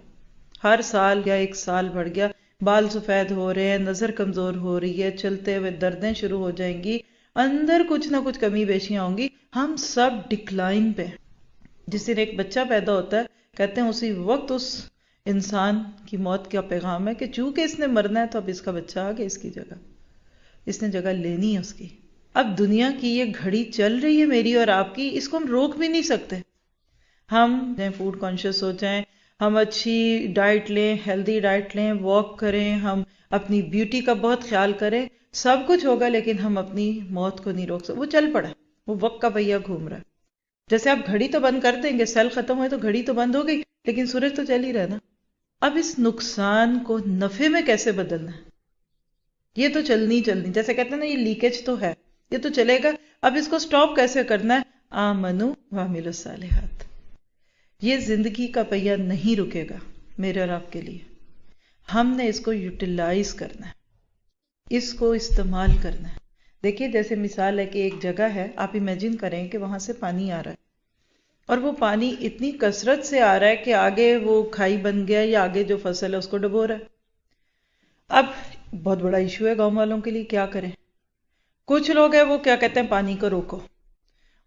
ہر سال یا 1 سال بڑھ گیا، بال سفید ہو رہے ہیں، نظر کمزور ہو رہی ہے، چلتے ہوئے دردیں شروع ہو جائیں گی، اندر کچھ نہ کچھ کمی بیشیاں ہوں گی، ہم سب ڈکلائن پہ۔ جس دن ایک بچہ پیدا ہوتا ہے، کہتے ہیں اسی وقت اس انسان کی موت کا پیغام ہے کہ چونکہ اس نے مرنا ہے تو اب اس کا بچہ آ گیا اس کی جگہ، اس نے جگہ لینی ہے اس کی۔ اب دنیا کی یہ گھڑی چل رہی ہے میری اور آپ کی، اس کو ہم روک بھی نہیں سکتے۔ ہم فوڈ کانشیس ہو جائیں، ہم اچھی ڈائٹ لیں، ہیلدی ڈائٹ لیں، واک کریں، ہم اپنی بیوٹی کا بہت خیال کریں، سب کچھ ہوگا، لیکن ہم اپنی موت کو نہیں روک سکتے۔ وہ چل پڑا، وہ وقت کا پہیہ گھوم رہا ہے۔ جیسے آپ گھڑی تو بند کر دیں گے، سیل ختم ہوئے تو گھڑی تو بند ہو گئی، لیکن سورج تو چل ہی رہا نا۔ اب اس نقصان کو نفع میں کیسے بدلنا ہے؟ یہ تو چلنی، جیسے کہتے ہیں نا، یہ لیکیج تو ہے، یہ تو چلے گا، اب اس کو سٹاپ کیسے کرنا ہے؟ آمنو وعملوا الصالحات۔ یہ زندگی کا پہیہ نہیں رکے گا میرے اور آپ کے لیے، ہم نے اس کو یوٹیلائز کرنا ہے، اس کو استعمال کرنا ہے۔ دیکھیے جیسے مثال ہے کہ ایک جگہ ہے، آپ امیجن کریں کہ وہاں سے پانی آ رہا ہے، اور وہ پانی اتنی کثرت سے آ رہا ہے کہ آگے وہ کھائی بن گیا یا آگے جو فصل ہے اس کو ڈبو رہا ہے۔ اب بہت بڑا ایشو ہے گاؤں والوں کے لیے، کیا کریں؟ کچھ لوگ ہیں وہ کیا کہتے ہیں پانی کو روکو،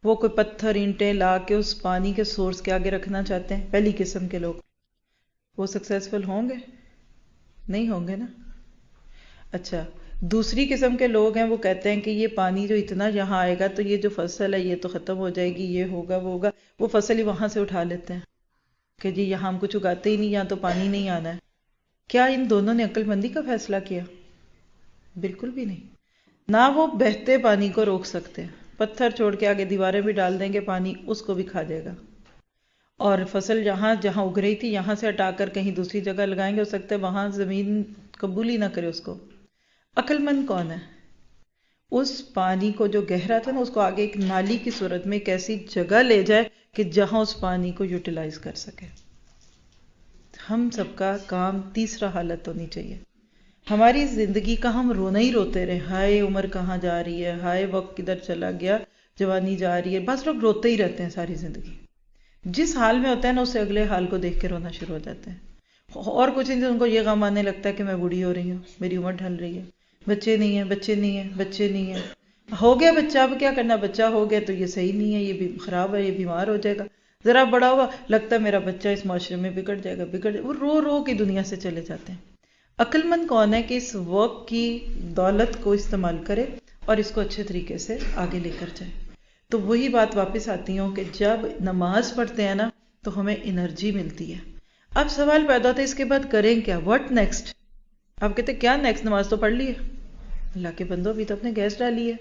وہ کوئی پتھر اینٹیں لا کے اس پانی کے سورس کے آگے رکھنا چاہتے ہیں، پہلی قسم کے لوگ۔ وہ سکسیسفل ہوں گے؟ نہیں ہوں گے نا۔ اچھا، دوسری قسم کے لوگ ہیں وہ کہتے ہیں کہ یہ پانی جو اتنا یہاں آئے گا تو یہ جو فصل ہے یہ تو ختم ہو جائے گی، یہ ہوگا وہ ہوگا، وہ فصل ہی وہاں سے اٹھا لیتے ہیں کہ جی یہاں ہم کچھ اگاتے ہی نہیں، یہاں تو پانی نہیں آنا ہے۔ کیا ان دونوں نے عقل مندی کا فیصلہ کیا؟ بالکل بھی نہیں۔ نہ وہ بہتے پانی کو روک سکتے، پتھر چھوڑ کے آگے دیواریں بھی ڈال دیں گے، پانی اس کو بھی کھا جائے گا، اور فصل جہاں اگ رہی تھی یہاں سے ہٹا کر کہیں دوسری جگہ لگائیں گے، ہو سکتا ہے وہاں زمین قبول ہی نہ کرے اس کو۔ عقل مند کون ہے؟ اس پانی کو جو گہرا تھا نا اس کو آگے ایک نالی کی صورت میں ایک ایسی جگہ لے جائے کہ جہاں اس پانی کو یوٹیلائز کر سکے۔ ہم سب کا کام تیسرا حالت ہونی چاہیے۔ ہماری زندگی کا ہم رونا ہی روتے رہے، ہائے عمر کہاں جا رہی ہے، ہائے وقت کدھر چلا گیا، جوانی جا رہی ہے، بس لوگ روتے ہی رہتے ہیں ساری زندگی۔ جس حال میں ہوتا ہے نا اس سے اگلے حال کو دیکھ کے رونا شروع ہو جاتے ہیں، اور کچھ نہیں، ان کو یہ غم آنے لگتا ہے کہ میں بوڑھی ہو رہی ہوں، میری عمر ڈھل رہی ہے، بچے نہیں ہیں، بچے نہیں ہیں، بچے نہیں ہیں، ہو گیا بچہ، اب کیا کرنا، بچہ ہو گیا تو یہ صحیح نہیں ہے، یہ بھی خراب ہے، یہ بیمار ہو جائے گا، ذرا بڑا ہوا لگتا ہے میرا بچہ اس معاشرے میں بگڑ جائے گا، بگڑ جائے گا، وہ رو رو کے دنیا سے چلے جاتے ہیں۔ عقل مند کون ہے کہ اس وقت کی دولت کو استعمال کرے اور اس کو اچھے طریقے سے آگے لے کر جائے؟ تو وہی بات واپس آتی ہوں کہ جب نماز پڑھتے ہیں نا تو ہمیں انرجی ملتی ہے۔ اب سوال پیدا ہوتا ہے اس کے بعد کریں کیا، واٹ نیکسٹ؟ آپ کہتے ہیں کیا نیکسٹ، نماز تو پڑھ لی ہے، اللہ کے بندو ابھی تو اپنے گیس ڈالی ہے۔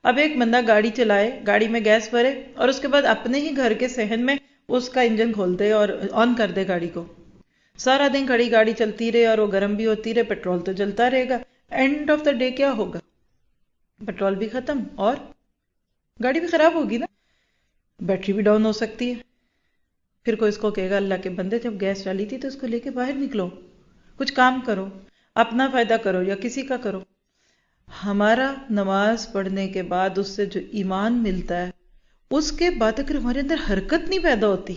اب ایک بندہ گاڑی چلائے، گاڑی میں گیس بھرے اور اس کے بعد اپنے ہی گھر کے صحن میں اس کا انجن کھول دے اور آن کر دے گاڑی کو، سارا دن کھڑی گاڑی چلتی رہے اور وہ گرم بھی ہوتی رہے، پیٹرول تو جلتا رہے گا، اینڈ آف دا ڈے کیا ہوگا؟ پیٹرول بھی ختم اور گاڑی بھی خراب ہوگی نا، بیٹری بھی ڈاؤن ہو سکتی ہے۔ پھر کوئی اس کو کہے گا اللہ کے بندے جب گیس ڈالی تھی تو اس کو لے کے باہر نکلو، کچھ کام کرو، اپنا فائدہ کرو یا کسی کا کرو۔ ہمارا نماز پڑھنے کے بعد اس سے جو ایمان ملتا ہے، اس کے بعد اگر ہمارے اندر حرکت نہیں پیدا ہوتی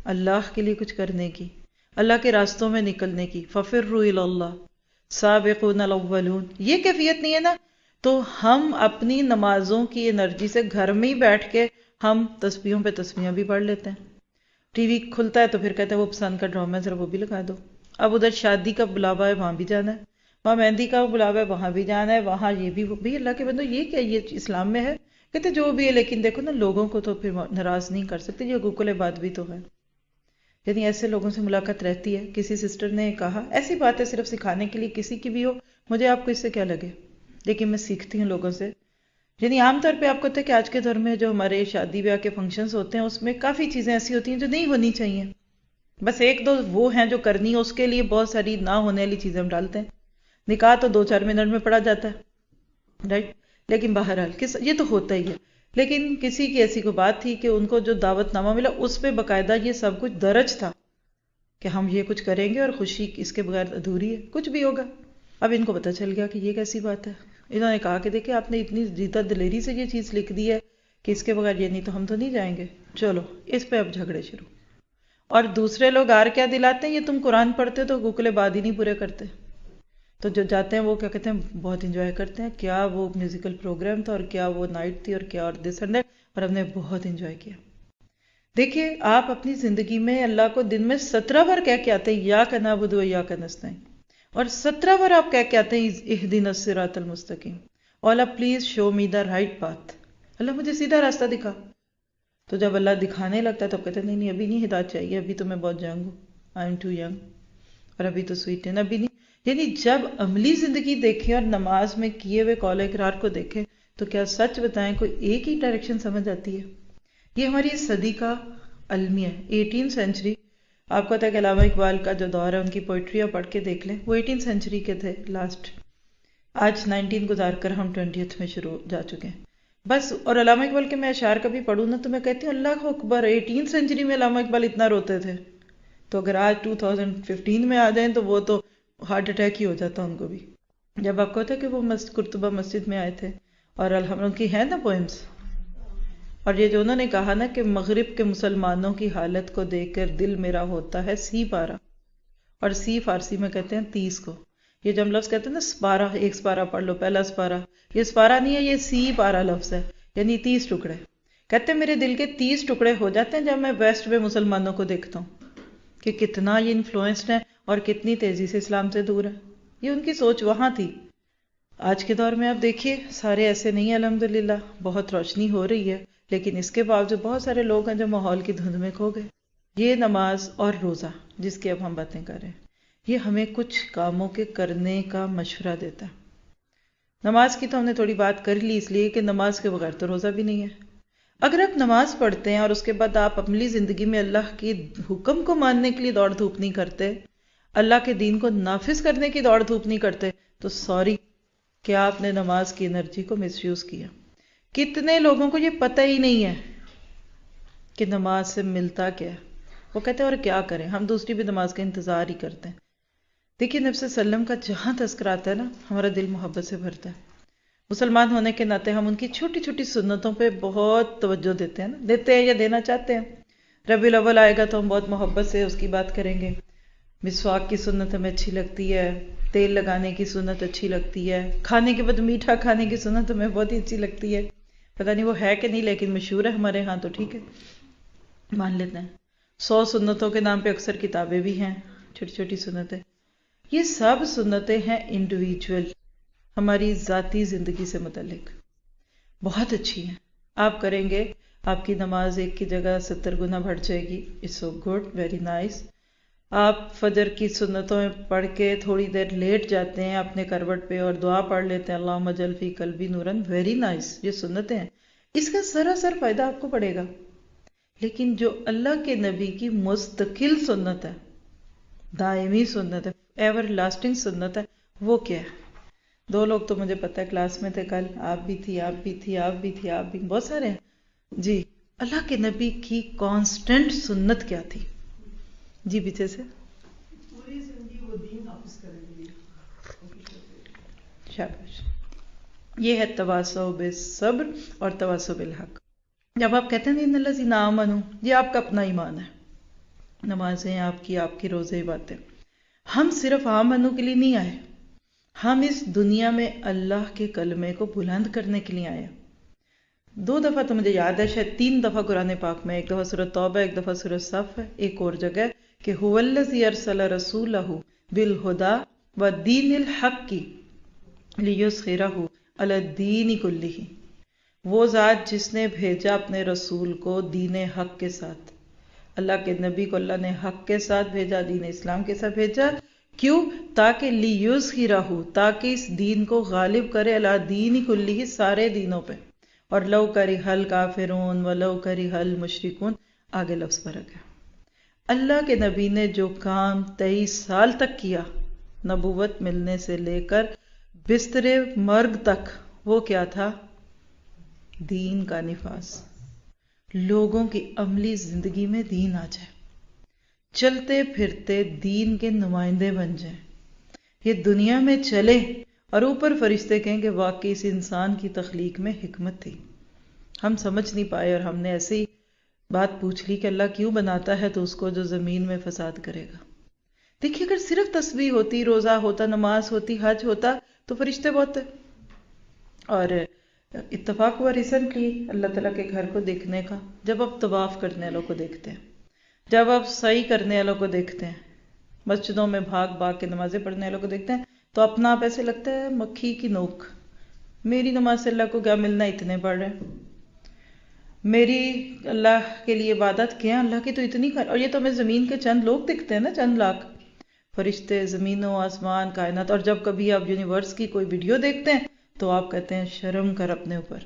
اللہ کے لیے کچھ کرنے کی، اللہ کے راستوں میں نکلنے کی، فَفِرُّوا إِلَى اللَّهِ سَابِقُونَ الْأَوَّلُونَ، یہ کیفیت نہیں ہے نا، تو ہم اپنی نمازوں کی انرجی سے گھر میں ہی بیٹھ کے ہم تسبیحوں پہ تسبیحاں بھی پڑھ لیتے ہیں، ٹی وی کھلتا ہے تو پھر کہتے ہیں وہ پسند کا ڈرامہ ہے ذرا وہ بھی لگا دو، اب ادھر شادی کا بلاوا ہے وہاں بھی جانا ہے، وہاں مہندی کا بلاوا ہے وہاں بھی جانا ہے، وہاں یہ بھی اللہ کے بندو یہ کیا، یہ اسلام میں ہے؟ کہتے جو بھی ہے، لیکن دیکھو نا لوگوں کو تو پھر ناراض نہیں کر سکتے، یہ حقوق العباد بھی تو ہے۔ یعنی ایسے لوگوں سے ملاقات رہتی ہے۔ کسی سسٹر نے کہا ایسی بات ہے صرف سکھانے کے لیے، کسی کی بھی ہو، مجھے آپ کو اس سے کیا لگے، لیکن میں سیکھتی ہوں لوگوں سے۔ یعنی عام طور پہ آپ کو پتہ ہے کہ آج کے دور میں جو ہمارے شادی بیاہ کے فنکشنز ہوتے ہیں اس میں کافی چیزیں ایسی ہوتی ہیں جو نہیں ہونی چاہیے، بس ایک دو وہ ہیں جو کرنی ہے، اس کے لیے بہت ساری نہ ہونے والی چیزیں ہم ڈالتے ہیں۔ نکاح تو 2-4 منٹ میں پڑھا جاتا ہے، رائٹ، لیکن بہرحال یہ تو ہوتا ہی ہے۔ لیکن کسی کی ایسی کوئی بات تھی کہ ان کو جو دعوت نامہ ملا اس پہ باقاعدہ یہ سب کچھ درج تھا کہ ہم یہ کچھ کریں گے اور خوشی اس کے بغیر ادھوری ہے، کچھ بھی ہوگا۔ اب ان کو پتہ چل گیا کہ یہ کیسی بات ہے، انہوں نے کہا کہ دیکھیں آپ نے اتنی جیتا دلیری سے یہ چیز لکھ دی ہے کہ اس کے بغیر یہ نہیں تو ہم تو نہیں جائیں گے، چلو اس پہ اب جھگڑے شروع۔ اور دوسرے لوگ آر کیا دلاتے ہیں، یہ تم قرآن پڑھتے ہو تو حقوق العباد ہی نہیں پورے کرتے، تو جو جاتے ہیں وہ کیا کہتے ہیں بہت انجوائے کرتے ہیں، کیا وہ میوزیکل پروگرام تھا اور کیا وہ نائٹ تھی اور کیا اور دس اینڈ دیٹ، اور ہم نے بہت انجوائے کیا۔ دیکھیے آپ اپنی زندگی میں اللہ کو دن میں 17 بار کہہ کے آتے ہیں ایاک نعبد و ایاک نستعین، اور 17 بار آپ کہہ کے آتے ہیں اہدنا الصراط المستقیم، Allah please show me the right path, Allah مجھے سیدھا راستہ دکھا۔ تو جب اللہ دکھانے لگتا ہے تو کہتے ہیں نہیں ابھی نہیں ہدایت چاہیے، ابھی تو میں بہت ینگ ہوں، آئی ایم ٹو ینگ، اور ابھی تو سویٹ ہے، ابھی نہیں۔ یعنی جب عملی زندگی دیکھیں اور نماز میں کیے ہوئے قول اقرار کو دیکھیں تو کیا سچ بتائیں کوئی ایک ہی ڈائریکشن سمجھ آتی ہے؟ یہ ہماری اس صدی کا المیہ ہے، 18 سینچری۔ آپ کو پتہ ہے کہ علامہ اقبال کا جو دور ہے ان کی پوئٹریاں پڑھ کے دیکھ لیں، وہ 18 سینچری کے تھے لاسٹ، آج 19 گزار کر ہم 20th میں شروع جا چکے ہیں بس۔ اور علامہ اقبال کے میں اشعار کبھی پڑھوں نا تو میں کہتی ہوں اللہ اکبر، 18 سینچری میں علامہ اقبال اتنا روتے تھے، تو اگر آج 2015 میں آ جائیں تو وہ تو ہارٹ اٹیک ہی ہو جاتا ان کو بھی۔ جب آپ کو پتہ ہے کہ وہ قرطبہ مسجد میں آئے تھے اور الحمد ان کی ہیں نا پوئمز، اور یہ جو انہوں نے کہا نا کہ مغرب کے مسلمانوں کی حالت کو دیکھ کر دل میرا ہوتا ہے سی پارا، اور سی فارسی میں کہتے ہیں 30 کو، یہ جو ہم لفظ کہتے ہیں نا سپارہ، ایک سپارہ پڑھ لو، پہلا سپارہ، یہ سپارہ نہیں ہے، یہ سی پارہ لفظ ہے، یعنی 30 ٹکڑے. کہتے ہیں میرے دل کے 30 ٹکڑے ہو جاتے ہیں جب میں ویسٹ میں مسلمانوں کو دیکھتا ہوں کہ کتنا یہ انفلوئنسڈ ہے اور کتنی تیزی سے اسلام سے دور ہے. یہ ان کی سوچ وہاں تھی. آج کے دور میں آپ دیکھیے سارے ایسے نہیں ہیں الحمدللہ، بہت روشنی ہو رہی ہے، لیکن اس کے باوجود بہت سارے لوگ ہیں جو ماحول کی دھند میں کھو گئے. یہ نماز اور روزہ جس کی اب ہم باتیں کر رہے ہیں، یہ ہمیں کچھ کاموں کے کرنے کا مشورہ دیتا ہے. نماز کی تو ہم نے تھوڑی بات کر لی، اس لیے کہ نماز کے بغیر تو روزہ بھی نہیں ہے. اگر آپ نماز پڑھتے ہیں اور اس کے بعد آپ اپنی زندگی میں اللہ کی حکم کو ماننے کے لیے دوڑ دھوپ نہیں کرتے، اللہ کے دین کو نافذ کرنے کی دوڑ دھوپ نہیں کرتے، تو سوری کہ آپ نے نماز کی انرجی کو مس یوز کیا. کتنے لوگوں کو یہ پتہ ہی نہیں ہے کہ نماز سے ملتا کیا ہے. وہ کہتے ہیں اور کیا کریں، ہم دوسری بھی نماز کا انتظار ہی کرتے ہیں. دیکھیے نبی صلی اللہ علیہ وسلم کا جہاں تذکرہ آتا ہے نا، ہمارا دل محبت سے بھرتا ہے. مسلمان ہونے کے ناطے ہم ان کی چھوٹی چھوٹی سنتوں پہ بہت توجہ دیتے ہیں نا، دیتے ہیں یا دینا چاہتے ہیں. ربیع الاول آئے گا تو ہم بہت محبت سے اس کی بات کریں گے. مسواک کی سنت ہمیں اچھی لگتی ہے، تیل لگانے کی سنت اچھی لگتی ہے، کھانے کے بعد میٹھا کھانے کی سنت ہمیں بہت ہی اچھی لگتی ہے. پتہ نہیں وہ ہے کہ نہیں، لیکن مشہور ہے ہمارے ہاں تو ٹھیک ہے، مان لیتے ہیں. 100 سنتوں کے نام پہ اکثر کتابیں بھی ہیں، چھوٹی چھوٹی سنتیں. یہ سب سنتیں ہیں انڈیویجول، ہماری ذاتی زندگی سے متعلق، بہت اچھی ہیں. آپ کریں گے آپ کی نماز ایک کی جگہ 70 گنا بڑھ جائے گی. It's so good, very nice. آپ فجر کی سنتوں میں پڑھ کے تھوڑی دیر لیٹ جاتے ہیں اپنے کروٹ پہ اور دعا پڑھ لیتے ہیں اللہم اجعل فی قلبی نورن، ویری نائس. یہ سنتیں ہیں، اس کا سراسر فائدہ آپ کو پڑے گا. لیکن جو اللہ کے نبی کی مستقل سنت ہے، دائمی سنت ہے، ایور لاسٹنگ سنت ہے، وہ کیا ہے؟ 2 لوگ تو مجھے پتہ ہے کلاس میں تھے کل، آپ بھی تھی، آپ بھی تھی، آپ بھی تھی، آپ بھی، بہت سارے ہیں جی. اللہ کے نبی کی کانسٹنٹ سنت کیا تھی؟ جی پیچھے سے. پوری زندگی وہ دین نافذ کریں گے. شاباش. یہ ہے تواصو بالصبر اور تواصو بالحق. جب آپ کہتے ہیں ان الذین آمنوا، یہ آپ کا اپنا ایمان ہے. نمازیں آپ کی روزے باتیں. ہم صرف آمنو کے لیے نہیں آئے، ہم اس دنیا میں اللہ کے کلمے کو بلند کرنے کے لیے آئے. 2 دفعہ تو مجھے یاد ہے، شاید 3 دفعہ قرآن پاک میں، ایک دفعہ سورۃ توبہ، ایک دفعہ سورۃ صف ہے، ایک اور جگہ کہ هو الذی ارسل رسولہ بالہدی والدین الحق لیظہرہ علی الدین کلہ. وہ ذات جس نے بھیجا اپنے رسول کو دین حق کے ساتھ. اللہ کے نبی کو اللہ نے حق کے ساتھ بھیجا، دین اسلام کے ساتھ بھیجا. کیوں؟ تاکہ لیظہرہ، تاکہ اس دین کو غالب کرے علی الدین کلہ، سارے دینوں پہ. اور لو کرہ الکافرون ولو کرہ المشرکون، آگے لفظ فرق ہے. اللہ کے نبی نے جو کام 23 سال تک کیا، نبوت ملنے سے لے کر بستر مرگ تک، وہ کیا تھا؟ دین کا نفاذ. لوگوں کی عملی زندگی میں دین آ جائے، چلتے پھرتے دین کے نمائندے بن جائیں، یہ دنیا میں چلے اور اوپر فرشتے کہیں کہ واقعی اس انسان کی تخلیق میں حکمت تھی. ہم سمجھ نہیں پائے اور ہم نے ایسی بات پوچھ لی کہ اللہ کیوں بناتا ہے تو اس کو جو زمین میں فساد کرے گا. دیکھیے اگر صرف تسبیح ہوتی، روزہ ہوتا، نماز ہوتی، حج ہوتا تو فرشتے بہت تھے. اور اتفاق ہوا ریسنٹلی اللہ تعالیٰ کے گھر کو دیکھنے کا، جب آپ طواف کرنے والوں کو دیکھتے ہیں، جب آپ سعی کرنے والوں کو دیکھتے ہیں، مسجدوں میں بھاگ بھاگ کے نمازیں پڑھنے والوں کو دیکھتے ہیں، تو اپنا آپ ایسے لگتا ہے مکھی کی نوک. میری نماز سے اللہ کو کیا ملنا، اتنے پڑھ رہے ہیں. میری اللہ کے لیے عبادت کیا، اللہ کی تو اتنی اور یہ تو ہمیں زمین کے چند لوگ دکھتے ہیں نا، چند لاکھ فرشتے، زمین و آسمان، کائنات. اور جب کبھی آپ یونیورس کی کوئی ویڈیو دیکھتے ہیں تو آپ کہتے ہیں شرم کر اپنے اوپر.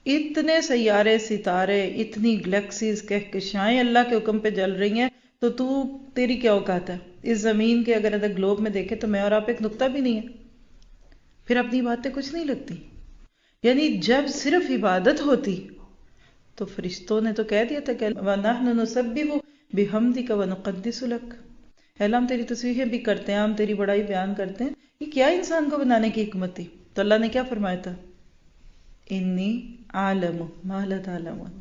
اتنے سیارے، ستارے، اتنی گلیکسیز، کہکشائیں اللہ کے حکم پہ جل رہی ہیں، تو تیری کیا اوقات ہے؟ اس زمین کے اگر گلوب میں دیکھے تو میں اور آپ ایک نقطہ بھی نہیں ہے. پھر اپنی باتیں کچھ نہیں لگتی. یعنی جب صرف عبادت ہوتی تو فرشتوں نے تو کہہ دیا تھا کہ وَنَحْنُ نُسَبِّحُ بِحَمْدِكَ وَنُقَدِّسُ لَكَ، اللہ ہم تیری تسبیحیں بھی کرتے ہیں، ہم تیری بڑائی بیان کرتے ہیں. یہ کیا انسان کو بنانے کی حکمت تھی؟ تو اللہ نے کیا فرمایا تھا؟ انی عالم ما لا تعلمون،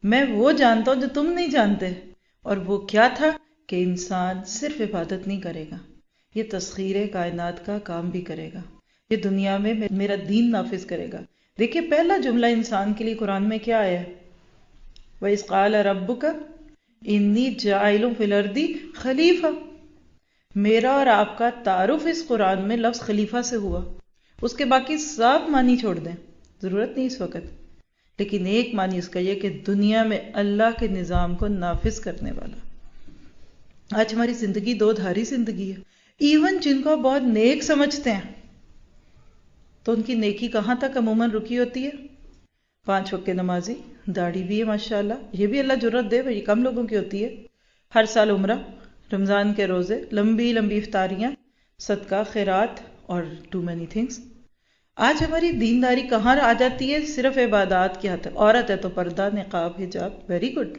میں وہ جانتا ہوں جو تم نہیں جانتے. اور وہ کیا تھا؟ کہ انسان صرف عبادت نہیں کرے گا. یہ تسخیر کائنات کا کام بھی کرے گا، یہ دنیا میں میرا دین نافذ کرے گا۔ دیکھیے پہلا جملہ انسان کے لیے قرآن میں کیا آیا ہے؟ وَإِذْ قَالَ رَبُّكَ إِنِّي جَاعِلٌ فِي الْأَرْضِ خلیفہ۔ میرا اور آپ کا تعارف اس قرآن میں لفظ خلیفہ سے ہوا، اس کے باقی سب معنی چھوڑ دیں، ضرورت نہیں اس وقت، لیکن ایک معنی اس کا یہ کہ دنیا میں اللہ کے نظام کو نافذ کرنے والا۔ آج ہماری زندگی دو دھاری زندگی ہے، ایون جن کو بہت نیک سمجھتے ہیں تو ان کی نیکی کہاں تک عموماً رکی ہوتی ہے؟ 5 وقت نمازی، داڑھی بھی ہے ماشاءاللہ، یہ بھی اللہ جرت دے، یہ کم لوگوں کی ہوتی ہے، ہر سال عمرہ، رمضان کے روزے، لمبی لمبی افطاریاں، صدقہ خیرات اور ٹو مینی تھنگس۔ آج ہماری دینداری کہاں آ جاتی ہے؟ صرف عبادات کی حد تک۔ عورت ہے تو پردہ، نقاب، حجاب، ویری گڈ،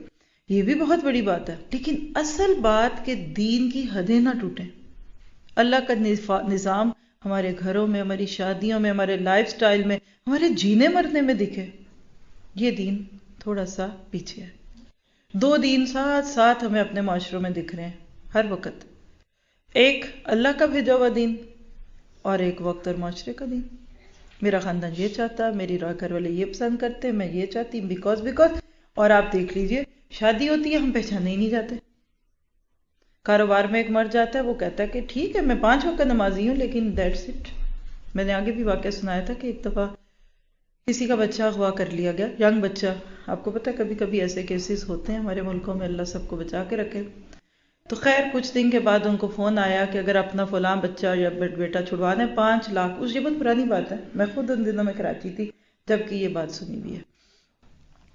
یہ بھی بہت بڑی بات ہے، لیکن اصل بات کہ دین کی حدیں نہ ٹوٹیں، اللہ کا نظام ہمارے گھروں میں، ہماری شادیوں میں، ہمارے لائف سٹائل میں، ہمارے جینے مرنے میں دکھے۔ یہ دین تھوڑا سا پیچھے ہے۔ 2 دین ساتھ ساتھ ہمیں اپنے معاشروں میں دکھ رہے ہیں ہر وقت، ایک اللہ کا بھیجا ہوا دین اور ایک وقت اور معاشرے کا دین۔ میرا خاندان یہ چاہتا، میری گھر والے یہ پسند کرتے، میں یہ چاہتی، بیکاز اور آپ دیکھ لیجئے شادی ہوتی ہے ہم پہچانے ہی نہیں جاتے۔ کاروبار میں ایک مرد جاتا ہے، وہ کہتا ہے کہ ٹھیک ہے میں 5 وقت نمازی ہوں لیکن دیٹس اٹ۔ میں نے آگے بھی واقعہ سنایا تھا کہ ایک دفعہ کسی کا بچہ اغوا کر لیا گیا، ینگ بچہ۔ آپ کو پتہ ہے کبھی کبھی ایسے کیسز ہوتے ہیں ہمارے ملکوں میں، اللہ سب کو بچا کے رکھے۔ تو خیر کچھ دن کے بعد ان کو فون آیا کہ اگر اپنا فلاں بچہ یا بیٹا چھڑوانا ہے 5 لاکھ۔ اس یہ بہت پرانی بات ہے، میں خود ان دنوں میں کراچی تھی جب کہ یہ بات سنی ہوئی ہے،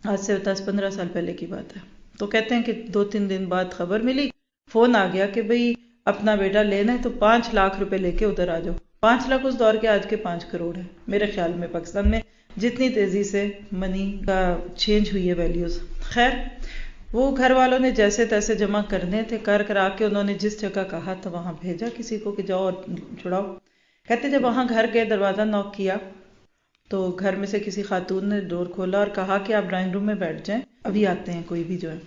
آج سے 10-15 سال پہلے کی بات ہے۔ تو کہتے ہیں کہ 2-3 دن بعد خبر ملی، فون آ گیا کہ بھئی اپنا بیٹا لینا ہے تو 5 لاکھ روپے لے کے ادھر آ جاؤ۔ 5 لاکھ اس دور کے آج کے 5 کروڑ ہے میرے خیال میں، پاکستان میں جتنی تیزی سے منی کا چینج ہوئی ہے ویلیوز۔ خیر وہ گھر والوں نے جیسے تیسے جمع کرنے تھے، کرا کے انہوں نے جس جگہ کہا تھا وہاں بھیجا کسی کو کہ جاؤ اور چھڑاؤ۔ کہتے جب وہاں گھر گئے، دروازہ نوک کیا تو گھر میں سے کسی خاتون نے ڈور کھولا اور کہا کہ آپ ڈرائنگ روم میں بیٹھ جائیں، ابھی آتے ہیں کوئی بھی جو ہے۔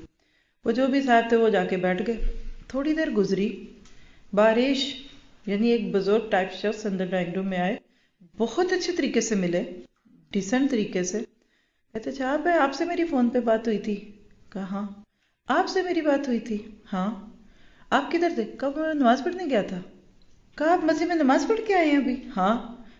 وہ جو بھی صاحب تھے وہ جا کے بیٹھ گئے۔ تھوڑی دیر گزری، بارش، یعنی ایک بزرگ ٹائپ شخص اندر ڈرائنگ روم میں آئے، بہت اچھے طریقے سے ملے، ڈیسنٹ طریقے سے۔ کہتے اچھا آپ سے میری فون پہ بات ہوئی تھی؟ کہا ہاں۔ آپ سے میری بات ہوئی تھی؟ ہاں۔ آپ کدھر تھے؟ کب نماز پڑھنے گیا تھا؟ کہا آپ مسجد میں نماز پڑھ کے آئے ہیں ابھی؟ ہاں۔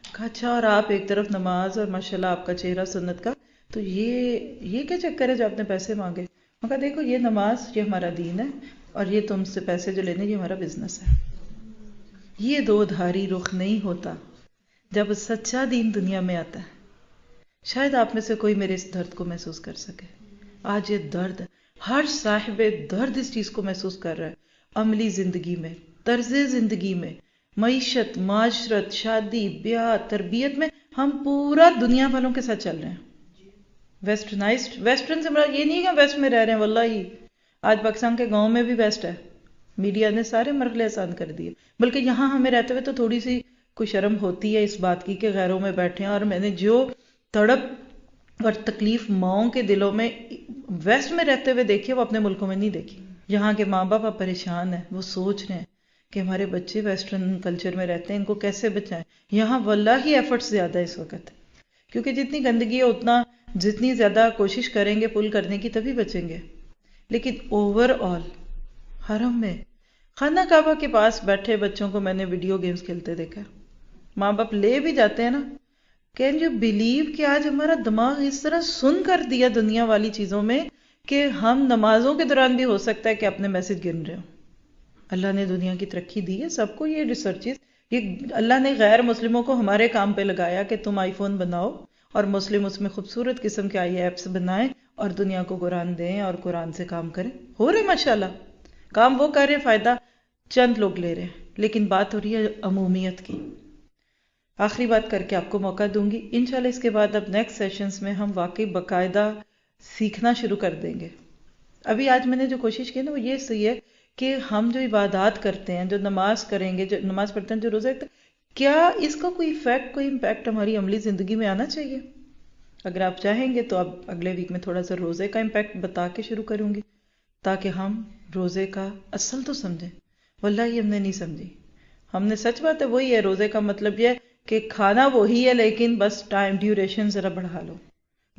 کہا اچھا اور آپ ایک طرف نماز اور ماشاءاللہ آپ کا چہرہ سنت کا، تو یہ کیا چکر ہے جو آپ نے پیسے مانگے؟ میں کہا دیکھو یہ نماز یہ ہمارا دین ہے اور یہ تم سے پیسے جو لینے یہ ہمارا بزنس ہے۔ یہ 2 دھاری رخ نہیں ہوتا جب سچا دین دنیا میں آتا ہے۔ شاید آپ میں سے کوئی میرے اس درد کو محسوس کر سکے۔ آج یہ درد ہر صاحب درد اس چیز کو محسوس کر رہا ہے، عملی زندگی میں، طرز زندگی میں، معیشت، معاشرت، شادی، بیاہ، تربیت میں ہم پورا دنیا والوں کے ساتھ چل رہے ہیں۔ ویسٹرن سے مراد یہ نہیں کہ ویسٹ میں رہ رہے ہیں، واللہ آج پاکستان کے گاؤں میں بھی ویسٹ ہے، میڈیا نے سارے مرحلے آسان کر دیے، بلکہ یہاں ہمیں رہتے ہوئے تو تھوڑی سی کوئی شرم ہوتی ہے اس بات کی کہ غیروں میں بیٹھے ہیں۔ اور میں نے جو تڑپ اور تکلیف ماؤں کے دلوں میں ویسٹ میں رہتے ہوئے دیکھی وہ اپنے ملکوں میں نہیں دیکھی۔ یہاں کے ماں باپ اب پریشان ہیں، وہ سوچ رہے ہیں کہ ہمارے بچے ویسٹرن کلچر میں رہتے ہیں، ان کو کیسے بچائیں۔ یہاں واللہ ہی ایفرٹس زیادہ اس وقت، کیونکہ جتنی گندگی ہے اتنا جتنی زیادہ کوشش کریں گے پل کرنے کی تبھی بچیں گے۔ لیکن اوور آل حرم میں خانہ کعبہ کے پاس بیٹھے بچوں کو میں نے ویڈیو گیمز کھیلتے دیکھا، ماں باپ لے بھی جاتے ہیں نا۔ کین یو بلیو کہ آج ہمارا دماغ اس طرح سن کر دیا دنیا والی چیزوں میں کہ ہم نمازوں کے دوران بھی ہو سکتا ہے کہ اپنے میسج گن رہے ہوں۔ اللہ نے دنیا کی ترقی دی ہے سب کو، یہ ریسرچز، یہ اللہ نے غیر مسلموں کو ہمارے کام پہ لگایا کہ تم آئی فون بناؤ اور مسلم اس میں خوبصورت قسم کے ایپس بنائیں اور دنیا کو قرآن دیں اور قرآن سے کام کریں۔ ہو رہے ماشاءاللہ کام، وہ کر رہے، فائدہ چند لوگ لے رہے ہیں، لیکن بات ہو رہی ہے عمومیت کی۔ آخری بات کر کے آپ کو موقع دوں گی انشاءاللہ، اس کے بعد اب نیکسٹ سیشنز میں ہم واقعی باقاعدہ سیکھنا شروع کر دیں گے۔ ابھی آج میں نے جو کوشش کی نا وہ یہ صحیح ہے کہ ہم جو عبادات کرتے ہیں، جو نماز کریں گے، جو نماز پڑھتے ہیں، جو روزے رکھتے ہیں، کیا اس کا کوئی ایفیکٹ، کوئی امپیکٹ ہماری عملی زندگی میں آنا چاہیے؟ اگر آپ چاہیں گے تو اب اگلے ویک میں تھوڑا سا روزے کا امپیکٹ بتا کے شروع کروں گی، تاکہ ہم روزے کا اصل تو سمجھیں۔ واللہ ہم نے نہیں سمجھی، ہم نے سچ بات ہے وہی ہے، روزے کا مطلب یہ ہے کہ کھانا وہی ہے لیکن بس ٹائم ڈیوریشن ذرا بڑھا لو،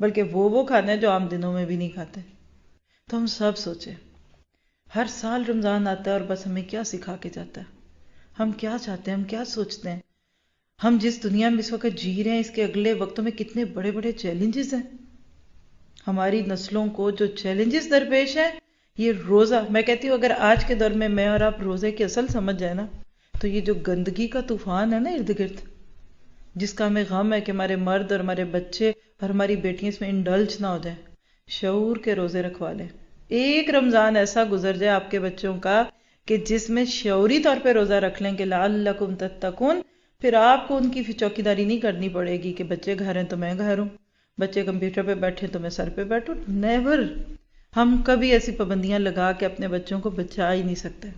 بلکہ وہ کھانا ہے جو عام دنوں میں بھی نہیں کھاتے۔ تو ہم سب سوچیں، ہر سال رمضان آتا ہے اور بس ہمیں کیا سکھا کے جاتا ہے، ہم کیا چاہتے ہیں، ہم کیا سوچتے ہیں، ہم جس دنیا میں اس وقت جی رہے ہیں اس کے اگلے وقتوں میں کتنے بڑے بڑے چیلنجز ہیں، ہماری نسلوں کو جو چیلنجز درپیش ہیں۔ یہ روزہ، میں کہتی ہوں اگر آج کے دور میں اور آپ روزے کی اصل سمجھ جائے نا، تو یہ جو گندگی کا طوفان ہے نا ارد گرد، جس کا ہمیں غم ہے کہ ہمارے مرد اور ہمارے بچے اور ہماری بیٹیاں اس میں انڈلج نہ ہو جائیں، شعور کے روزے رکھوا لیں۔ ایک رمضان ایسا گزر جائے آپ کے بچوں کا کہ جس میں شعوری طور پہ روزہ رکھ لیں کہ لعلکم تتقون، پھر آپ کو ان کی چوکیداری نہیں کرنی پڑے گی کہ بچے گھر ہیں تو میں گھر ہوں، بچے کمپیوٹر پہ بیٹھے تو میں سر پہ بیٹھوں۔ نیور، ہم کبھی ایسی پابندیاں لگا کے اپنے بچوں کو بچا ہی نہیں سکتے۔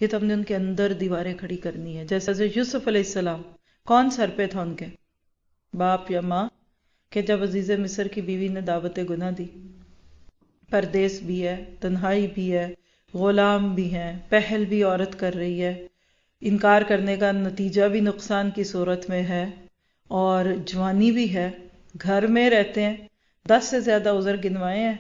یہ تو ہم نے ان کے اندر دیواریں کھڑی کرنی ہے۔ جیسے حضرت یوسف علیہ السلام، کون سر پہ تھا ان کے، باپ یا ماں؟ کہ جب عزیز مصر کی بیوی نے دعوت گناہ دی، پردیس بھی ہے، تنہائی بھی ہے، غلام بھی ہیں، پہل بھی عورت کر رہی ہے، انکار کرنے کا نتیجہ بھی نقصان کی صورت میں ہے، اور جوانی بھی ہے، گھر میں رہتے ہیں، 10 سے زیادہ عذر گنوائے ہیں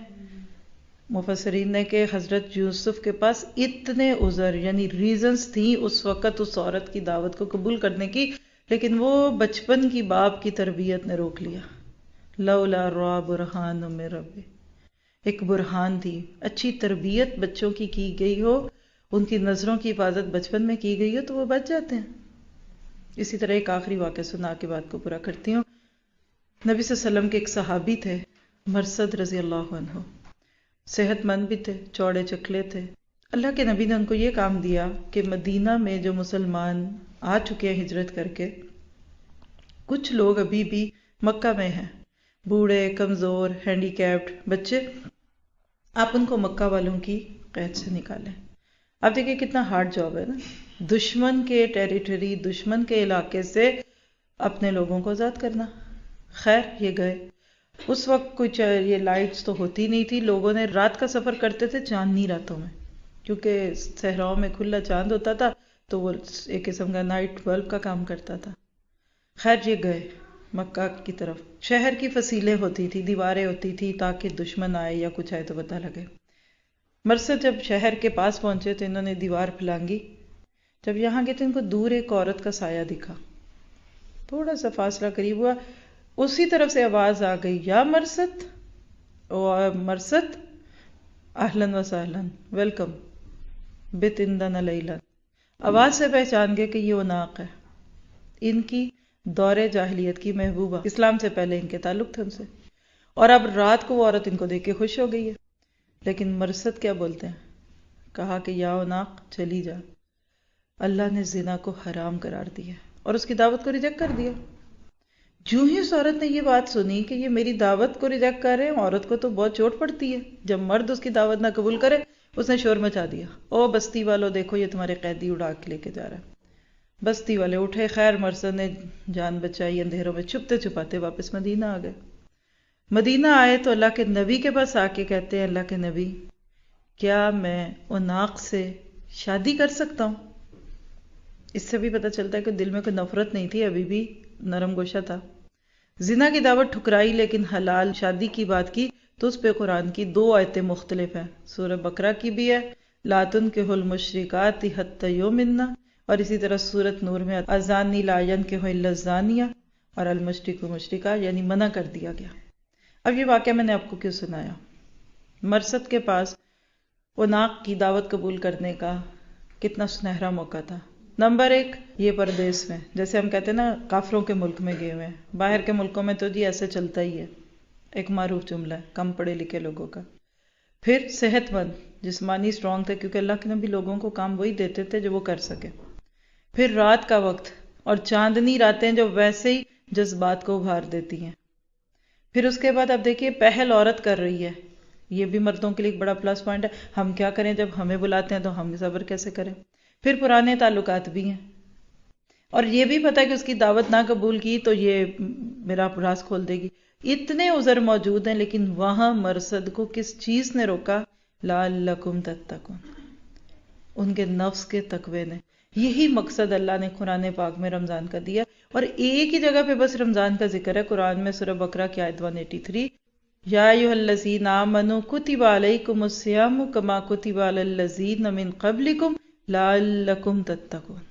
مفسرین نے کہ حضرت یوسف کے پاس اتنے عذر یعنی ریزنز تھیں اس وقت اس عورت کی دعوت کو قبول کرنے کی، لیکن وہ بچپن کی باپ کی تربیت نے روک لیا۔ لولا را برہان من ربی، ایک برہان تھی، اچھی تربیت بچوں کی گئی ہو، ان کی نظروں کی حفاظت بچپن میں کی گئی ہو تو وہ بچ جاتے ہیں۔ اسی طرح ایک آخری واقعہ سنا کے بات کو پورا کرتی ہوں۔ نبی صلی اللہ علیہ وسلم کے ایک صحابی تھے، مرثد رضی اللہ عنہ، صحت مند بھی تھے، چوڑے چکلے تھے۔ اللہ کے نبی نے ان کو یہ کام دیا کہ مدینہ میں جو مسلمان آ چکے ہیں ہجرت کر کے، کچھ لوگ ابھی بھی مکہ میں ہیں، بوڑھے، کمزور، ہینڈی کیپڈ بچے، آپ ان کو مکہ والوں کی قید سے نکالیں۔ اب دیکھیں کتنا ہارڈ جاب ہے نا، دشمن کے ٹیریٹری، دشمن کے علاقے سے اپنے لوگوں کو آزاد کرنا۔ خیر یہ گئے، اس وقت کچھ یہ لائٹس تو ہوتی نہیں تھی، لوگوں نے رات کا سفر کرتے تھے چاندنی راتوں میں، کیونکہ صحراؤں میں کھلا چاند ہوتا تھا تو وہ ایک قسم کا نائٹ بلب کا کام کرتا تھا۔ خیر یہ گئے مکہ کی طرف، شہر کی فصیلیں ہوتی تھی، دیواریں ہوتی تھی تاکہ دشمن آئے یا کچھ آئے تو پتہ لگے۔ مرثد جب شہر کے پاس پہنچے تو انہوں نے دیوار پھلانگی، جب یہاں گئے تو ان کو دور ایک عورت کا سایہ دکھا، تھوڑا سا فاصلہ قریب ہوا، اسی طرف سے آواز آ گئی، یا مرثد، او مرثد، اہلاً و سہلاً، ویلکم، بت عندنا لیلا۔ آواز سے پہچان گئے کہ یہ عناق ہے، ان کی دور جاہلیت کی محبوبہ، اسلام سے پہلے ان کے تعلق تھے ان سے، اور اب رات کو وہ عورت ان کو دیکھ کے خوش ہو گئی ہے۔ لیکن مرثد کیا بولتے ہیں؟ کہا کہ یا عناق چلی جا، اللہ نے زنا کو حرام قرار دیا اور اس کی دعوت کو ریجیکٹ کر دیا۔ جو ہی اس عورت نے یہ بات سنی کہ یہ میری دعوت کو ریجیکٹ کر رہے ہیں، عورت کو تو بہت چوٹ پڑتی ہے جب مرد اس کی دعوت نہ قبول کرے، اس نے شور مچا دیا، او بستی والوں دیکھو یہ تمہارے قیدی اڑا کے لے کے جا رہا ہے۔ بستی والے اٹھے، خیر مرثد نے جان بچائی، اندھیروں میں چھپتے چھپاتے واپس مدینہ آ گئے۔ مدینہ آئے تو اللہ کے نبی کے پاس آ کے کہتے ہیں، اللہ کے نبی کیا میں عناق سے شادی کر سکتا ہوں؟ اس سے بھی پتہ چلتا ہے کہ دل میں کوئی نفرت نہیں تھی، ابھی بھی نرم گوشہ تھا۔ زنا کی دعوت ٹھکرائی لیکن حلال شادی کی بات کی تو اس پہ قرآن کی 2 آیتیں مختلف ہیں، سورہ بقرہ کی بھی ہے لا تنکحوا المشرکات حتی یؤمنن، اور اسی طرح سورۃ نور میں الزانی لا ینکح الا الزانیہ، اور المشرک مشرکہ، یعنی منع کر دیا گیا۔ اب یہ واقعہ میں نے آپ کو کیوں سنایا؟ مرثد کے پاس عناق کی دعوت قبول کرنے کا کتنا سنہرا موقع تھا۔ نمبر 1، یہ پردیس میں، جیسے ہم کہتے ہیں نا کافروں کے ملک میں گئے ہوئے ہیں، باہر کے ملکوں میں تو جی ایسے چلتا ہی ہے، ایک معروف جملہ ہے کم پڑھے لکھے لوگوں کا۔ پھر صحت مند، جسمانی اسٹرانگ تھے کیونکہ اللہ کے نبی لوگوں کو کام وہی دیتے تھے جو وہ کر سکے۔ پھر رات کا وقت اور چاندنی راتیں جو ویسے ہی جذبات کو ابھار دیتی ہیں۔ پھر اس کے بعد اب دیکھیے پہل عورت کر رہی ہے، یہ بھی مردوں کے لیے ایک بڑا پلس پوائنٹ ہے، ہم کیا کریں جب ہمیں بلاتے ہیں تو ہم صبر کیسے کریں۔ پھر پرانے تعلقات بھی ہیں، اور یہ بھی پتہ ہے کہ اس کی دعوت نہ قبول کی تو یہ میرا راز کھول دے گی۔ اتنے عذر موجود ہیں، لیکن وہاں مرثد کو کس چیز نے روکا؟ لعلکم تتقون، ان کے نفس کے تقوی نے، یہی مقصد اللہ نے قرآن پاک میں رمضان کا دیا، اور ایک ہی جگہ پہ بس رمضان کا ذکر ہے قرآن میں، سورہ بقرہ کی آیت 183، یا ایھا الذین آمنوا کتب علیکم الصیام کما کتب علی الذین من قبلکم لعلکم تتقون،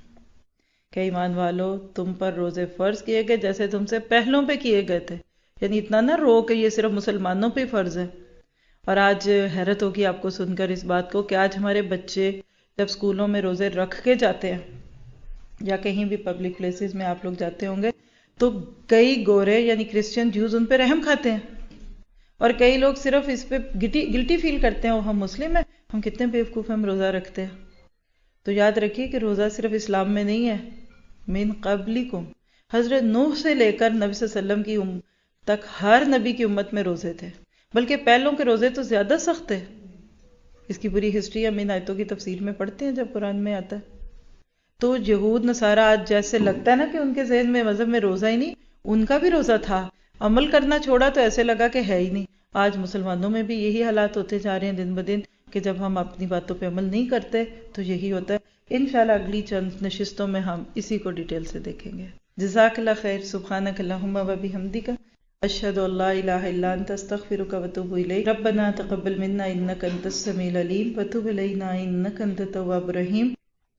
کہ ایمان والو تم پر روزے فرض کیے گئے جیسے تم سے پہلوں پہ کیے گئے تھے. یعنی اتنا نہ رو کہ یہ صرف مسلمانوں پہ فرض ہے. اور آج حیرت ہوگی آپ کو سن کر اس بات کو کہ آج ہمارے بچے جب سکولوں میں روزے رکھ کے جاتے ہیں یا کہیں بھی پبلک پلیسز میں آپ لوگ جاتے ہوں گے تو کئی گورے یعنی کرسچن جوز ان پہ رحم کھاتے ہیں، اور کئی لوگ صرف اس پہ گلٹی فیل کرتے ہیں، ہم مسلم ہیں، ہم کتنے بیوقوف ہم روزہ رکھتے ہیں. تو یاد رکھیے کہ روزہ صرف اسلام میں نہیں ہے، من قبلکم، حضرت نوح سے لے کر نبی صلی اللہ علیہ وسلم کی تک ہر نبی کی امت میں روزے تھے، بلکہ پہلوں کے روزے تو زیادہ سخت تھے. اس کی پوری ہسٹری ہم ان آیتوں کی تفسیر میں پڑھتے ہیں جب قرآن میں آتا ہے. تو یہود نصارہ آج جیسے لگتا ہے نا کہ ان کے ذہن میں مذہب میں روزہ ہی نہیں، ان کا بھی روزہ تھا، عمل کرنا چھوڑا تو ایسے لگا کہ ہے ہی نہیں. آج مسلمانوں میں بھی یہی حالات ہوتے جا رہے ہیں دن بدن کہ جب ہم اپنی باتوں پہ عمل نہیں کرتے تو یہی ہوتا ہے. انشاءاللہ اگلی چند نشستوں میں ہم اسی کو ڈیٹیل سے دیکھیں گے. جزاک اللہ خیر. سبحانک اللہم و بحمدک، اشہد ان لا الہ الا انت، استغفرک و اتوب الیک. ربنا تقبل منا انک انت السمیع العلیم وتب علینا انک انت التواب الرحیم.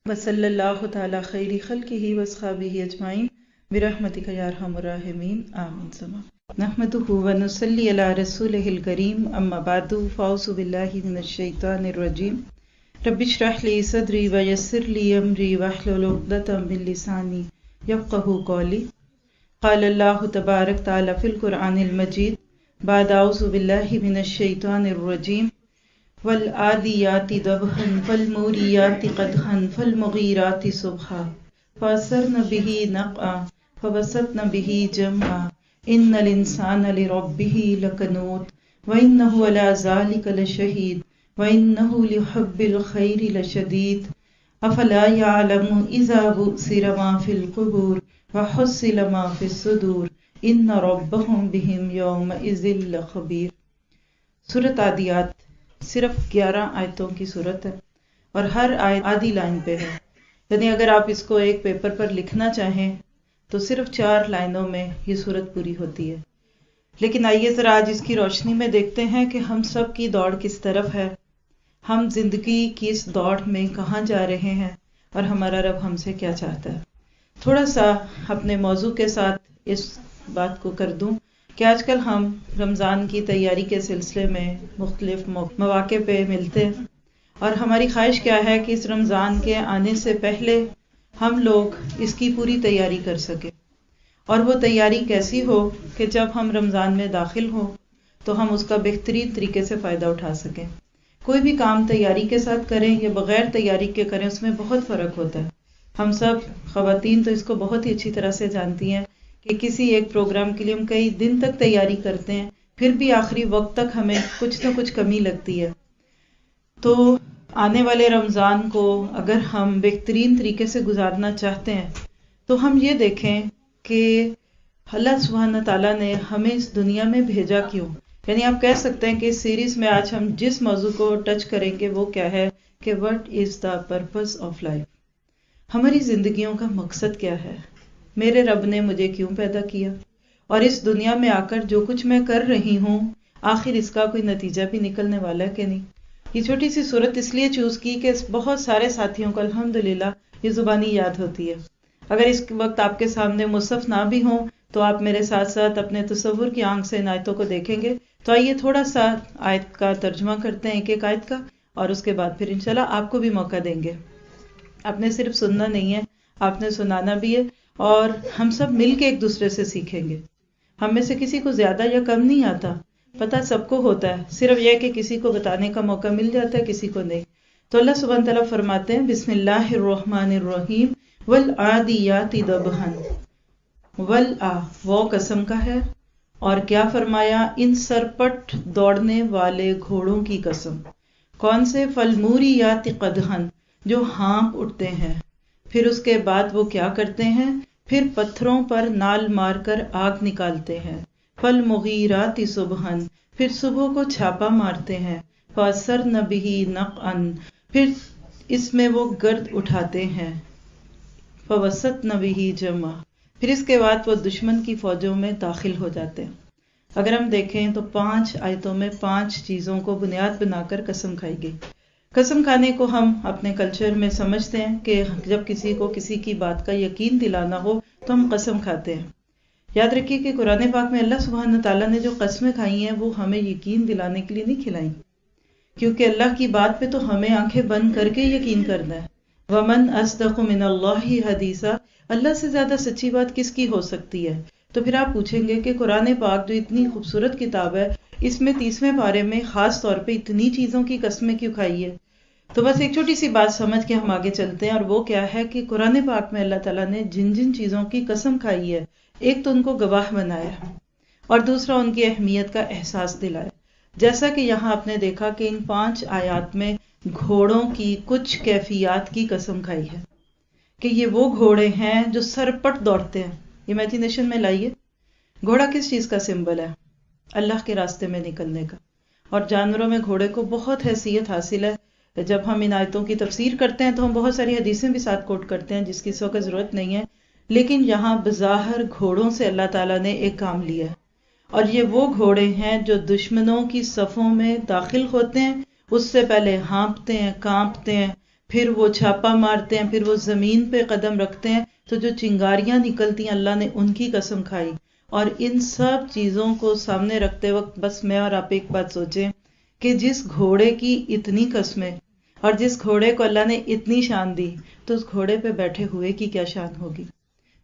وصلی اللہ تعالی خیر خلقہ واصحابہ اجمعین برحمتک یا ارحم الراحمین. آمین ثم نحمده ونصلی علی رسولہ الکریم. اما بعد فاعوذ باللہ من الشیطان الرجیم. رب اشرح لی صدری ویسر لی امری واحلل عقدۃ من لسانی یفقہوا قولی. قال اللہ تبارک تعالی فی القرآن المجید بعد اعوذ باللہ من الشیطان الرجیم. والعادیات ضبحا فالموریات قدحا فالمغیرات صبحا فأثرن به نقعا فوسطن به جمعا ان الانسان لربه لکنود وانه على ذلك لشہید وانه لحب الخیر لشدید. افلا يعلم اذا بؤثر ما في القبور وحصل ما في الصدور ان ربهم بهم يومئذ لخبیر. سورۃ عادیات صرف 11 آیتوں کی صورت ہے اور ہر آیت آدھی لائن پہ ہے. یعنی اگر آپ اس کو ایک پیپر پر لکھنا چاہیں تو صرف 4 لائنوں میں یہ صورت پوری ہوتی ہے. لیکن آئیے ذرا آج اس کی روشنی میں دیکھتے ہیں کہ ہم سب کی دوڑ کس طرف ہے، ہم زندگی کی اس دوڑ میں کہاں جا رہے ہیں اور ہمارا رب ہم سے کیا چاہتا ہے. تھوڑا سا اپنے موضوع کے ساتھ اس بات کو کر دوں کہ آج کل ہم رمضان کی تیاری کے سلسلے میں مختلف مواقع پہ ملتے ہیں، اور ہماری خواہش کیا ہے کہ اس رمضان کے آنے سے پہلے ہم لوگ اس کی پوری تیاری کر سکیں. اور وہ تیاری کیسی ہو کہ جب ہم رمضان میں داخل ہوں تو ہم اس کا بہترین طریقے سے فائدہ اٹھا سکیں. کوئی بھی کام تیاری کے ساتھ کریں یا بغیر تیاری کے کریں اس میں بہت فرق ہوتا ہے. ہم سب خواتین تو اس کو بہت ہی اچھی طرح سے جانتی ہیں کہ کسی ایک پروگرام کے لیے ہم کئی دن تک تیاری کرتے ہیں، پھر بھی آخری وقت تک ہمیں کچھ نہ کچھ کمی لگتی ہے. تو آنے والے رمضان کو اگر ہم بہترین طریقے سے گزارنا چاہتے ہیں تو ہم یہ دیکھیں کہ اللہ سبحانہ تعالیٰ نے ہمیں اس دنیا میں بھیجا کیوں. یعنی آپ کہہ سکتے ہیں کہ اس سیریز میں آج ہم جس موضوع کو ٹچ کریں گے وہ کیا ہے کہ what is the purpose of life. ہماری زندگیوں کا مقصد کیا ہے، میرے رب نے مجھے کیوں پیدا کیا، اور اس دنیا میں آ کر جو کچھ میں کر رہی ہوں آخر اس کا کوئی نتیجہ بھی نکلنے والا ہے کہ نہیں. یہ چھوٹی سی صورت اس لیے چوز کی کہ بہت سارے ساتھیوں کو الحمدللہ یہ زبانی یاد ہوتی ہے. اگر اس وقت آپ کے سامنے مصحف نہ بھی ہوں تو آپ میرے ساتھ ساتھ اپنے تصور کی آنکھ سے ان آیتوں کو دیکھیں گے. تو آئیے تھوڑا سا آیت کا ترجمہ کرتے ہیں، ایک ایک آیت کا، اور اس کے بعد پھر انشاءاللہ آپ کو بھی موقع دیں گے. آپ نے صرف سننا نہیں ہے، آپ نے سنانا بھی ہے، اور ہم سب مل کے ایک دوسرے سے سیکھیں گے. ہم میں سے کسی کو زیادہ یا کم نہیں آتا، پتہ سب کو ہوتا ہے، صرف یہ کہ کسی کو بتانے کا موقع مل جاتا ہے کسی کو نہیں. تو اللہ سبحانہ تعالیٰ فرماتے ہیں بسم اللہ الرحمن الرحیم والعادیات ضبحا. وہ قسم کا ہے، اور کیا فرمایا، ان سرپٹ دوڑنے والے گھوڑوں کی قسم. کون سے؟ فالموریات قدحا، جو ہانپ اٹھتے ہیں. پھر اس کے بعد وہ کیا کرتے ہیں؟ پھر پتھروں پر نال مار کر آگ نکالتے ہیں. فالمغیرات صبحا، پھر صبح کو چھاپا مارتے ہیں. فاثرن به نقعا، پھر اس میں وہ گرد اٹھاتے ہیں. فوسطن بہ جمع، پھر اس کے بعد وہ دشمن کی فوجوں میں داخل ہو جاتے ہیں۔ اگر ہم دیکھیں تو 5 آیتوں میں 5 چیزوں کو بنیاد بنا کر قسم کھائی گئی۔ قسم کھانے کو ہم اپنے کلچر میں سمجھتے ہیں کہ جب کسی کو کسی کی بات کا یقین دلانا ہو تو ہم قسم کھاتے ہیں۔ یاد رکھیے کہ قرآن پاک میں اللہ سبحانہ تعالیٰ نے جو قسمیں کھائی ہیں وہ ہمیں یقین دلانے کے لیے نہیں کھلائیں، کیونکہ اللہ کی بات پہ تو ہمیں آنکھیں بند کر کے یقین کرنا ہے۔ وَمَنْ أَصْدَقُ مِنَ اللَّهِ حَدِيثًا، اللہ سے زیادہ سچی بات کس کی ہو سکتی ہے؟ تو پھر آپ پوچھیں گے کہ قرآن پاک جو اتنی خوبصورت کتاب ہے، اس میں 30ویں پارے میں خاص طور پہ اتنی چیزوں کی قسمیں کیوں کھائی ہے؟ تو بس ایک چھوٹی سی بات سمجھ کے ہم آگے چلتے ہیں، اور وہ کیا ہے کہ قرآن پاک میں اللہ تعالیٰ نے جن جن چیزوں کی قسم کھائی ہے، ایک تو ان کو گواہ بنایا اور دوسرا ان کی اہمیت کا احساس دلایا۔ جیسا کہ یہاں آپ نے دیکھا کہ ان 5 آیات میں گھوڑوں کی کچھ کیفیات کی قسم کھائی ہے کہ یہ وہ گھوڑے ہیں جو سرپٹ دوڑتے ہیں۔ امیجینیشن میں لائیے، گھوڑا کس چیز کا سمبل ہے؟ اللہ کے راستے میں نکلنے کا۔ اور جانوروں میں گھوڑے کو بہت حیثیت حاصل ہے۔ جب ہم ان آیتوں کی تفسیر کرتے ہیں تو ہم بہت ساری حدیثیں بھی ساتھ کوٹ کرتے ہیں جس کی اس وقت ضرورت نہیں ہے، لیکن یہاں بظاہر گھوڑوں سے اللہ تعالیٰ نے ایک کام لیا ہے، اور یہ وہ گھوڑے ہیں جو دشمنوں کی صفوں میں داخل ہوتے ہیں، اس سے پہلے ہانپتے ہیں، کانپتے ہیں، پھر وہ چھاپا مارتے ہیں، پھر وہ زمین پہ قدم رکھتے ہیں تو جو چنگاریاں نکلتی ہیں اللہ نے ان کی قسم کھائی۔ اور ان سب چیزوں کو سامنے رکھتے وقت بس میں اور آپ ایک بات سوچیں کہ جس گھوڑے کی اتنی قسمیں اور جس گھوڑے کو اللہ نے اتنی شان دی، تو اس گھوڑے پہ بیٹھے ہوئے کی کیا شان ہوگی،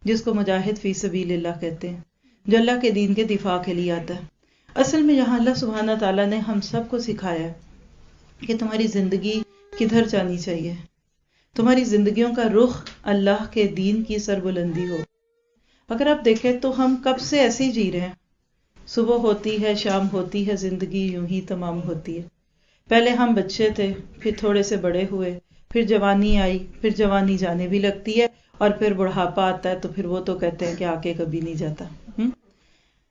جس کو مجاہد فی سبیل اللہ کہتے ہیں، جو اللہ کے دین کے دفاع کے لیے آتا ہے۔ اصل میں یہاں اللہ سبحانہ تعالیٰ نے ہم سب کو سکھایا ہے کہ تمہاری زندگی کدھر جانی چاہیے، تمہاری زندگیوں کا رخ اللہ کے دین کی سربلندی ہو۔ اگر آپ دیکھیں تو ہم کب سے ایسے ہی جی رہے ہیں، صبح ہوتی ہے، شام ہوتی ہے، زندگی یوں ہی تمام ہوتی ہے۔ پہلے ہم بچے تھے، پھر تھوڑے سے بڑے ہوئے، پھر جوانی آئی، پھر جوانی جانے بھی لگتی ہے، اور پھر بڑھاپا آتا ہے تو پھر وہ تو کہتے ہیں کہ آگے کبھی نہیں جاتا۔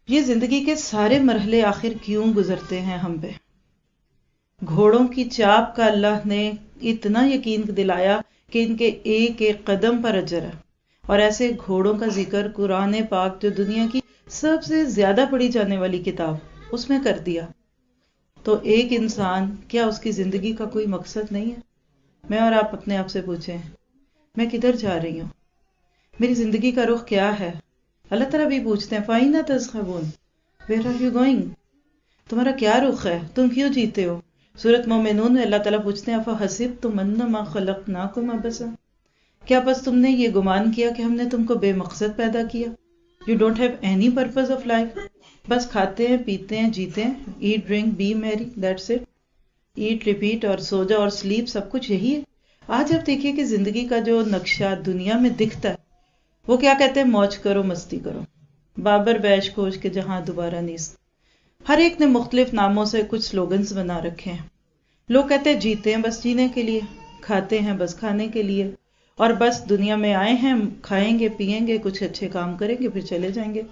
یہ زندگی کے سارے مرحلے آخر کیوں گزرتے ہیں ہم پہ؟ گھوڑوں کی چاپ کا اللہ نے اتنا یقین دلایا کہ ان کے ایک ایک قدم پر اجر ہے، اور ایسے گھوڑوں کا ذکر قرآن پاک جو دنیا کی سب سے زیادہ پڑھی جانے والی کتاب، اس میں کر دیا۔ تو ایک انسان، کیا اس کی زندگی کا کوئی مقصد نہیں ہے؟ میں اور آپ اپنے آپ سے پوچھیں، میں کدھر جا رہی ہوں؟ میری زندگی کا رخ کیا ہے؟ اللہ تعالیٰ بھی پوچھتے ہیں فَأَيْنَ تَذْهَبُونَ Where are you going؟ تمہارا کیا رخ ہے؟ تم کیوں جیتے ہو؟ سورۃ مومنون میں اللہ تعالیٰ پوچھتے ہیں أَفَحَسِبْتُمْ أَنَّمَا خَلَقْنَاكُمْ عَبَثًا، کیا بس تم نے یہ گمان کیا کہ ہم نے تم کو بے مقصد پیدا کیا؟ You don't have any purpose of life، بس کھاتے ہیں، پیتے ہیں، جیتے ہیں، eat drink be merry that's it، eat repeat اور سو جاؤ اور sleep، سب کچھ یہی ہے۔ آج آپ دیکھیے کہ زندگی کا جو نقشہ دنیا میں دکھتا ہے وہ کیا کہتے ہیں؟ موج کرو، مستی کرو، بابر بیش کوش کے جہاں دوبارہ نیست۔ ہر ایک نے مختلف ناموں سے کچھ سلوگنز بنا رکھے ہیں۔ لوگ کہتے ہیں جیتے ہیں بس جینے کے لیے، کھاتے ہیں بس کھانے کے لیے، اور بس دنیا میں آئے ہیں، کھائیں گے، پیئیں گے، کچھ اچھے کام کریں گے، پھر چلے جائیں گے۔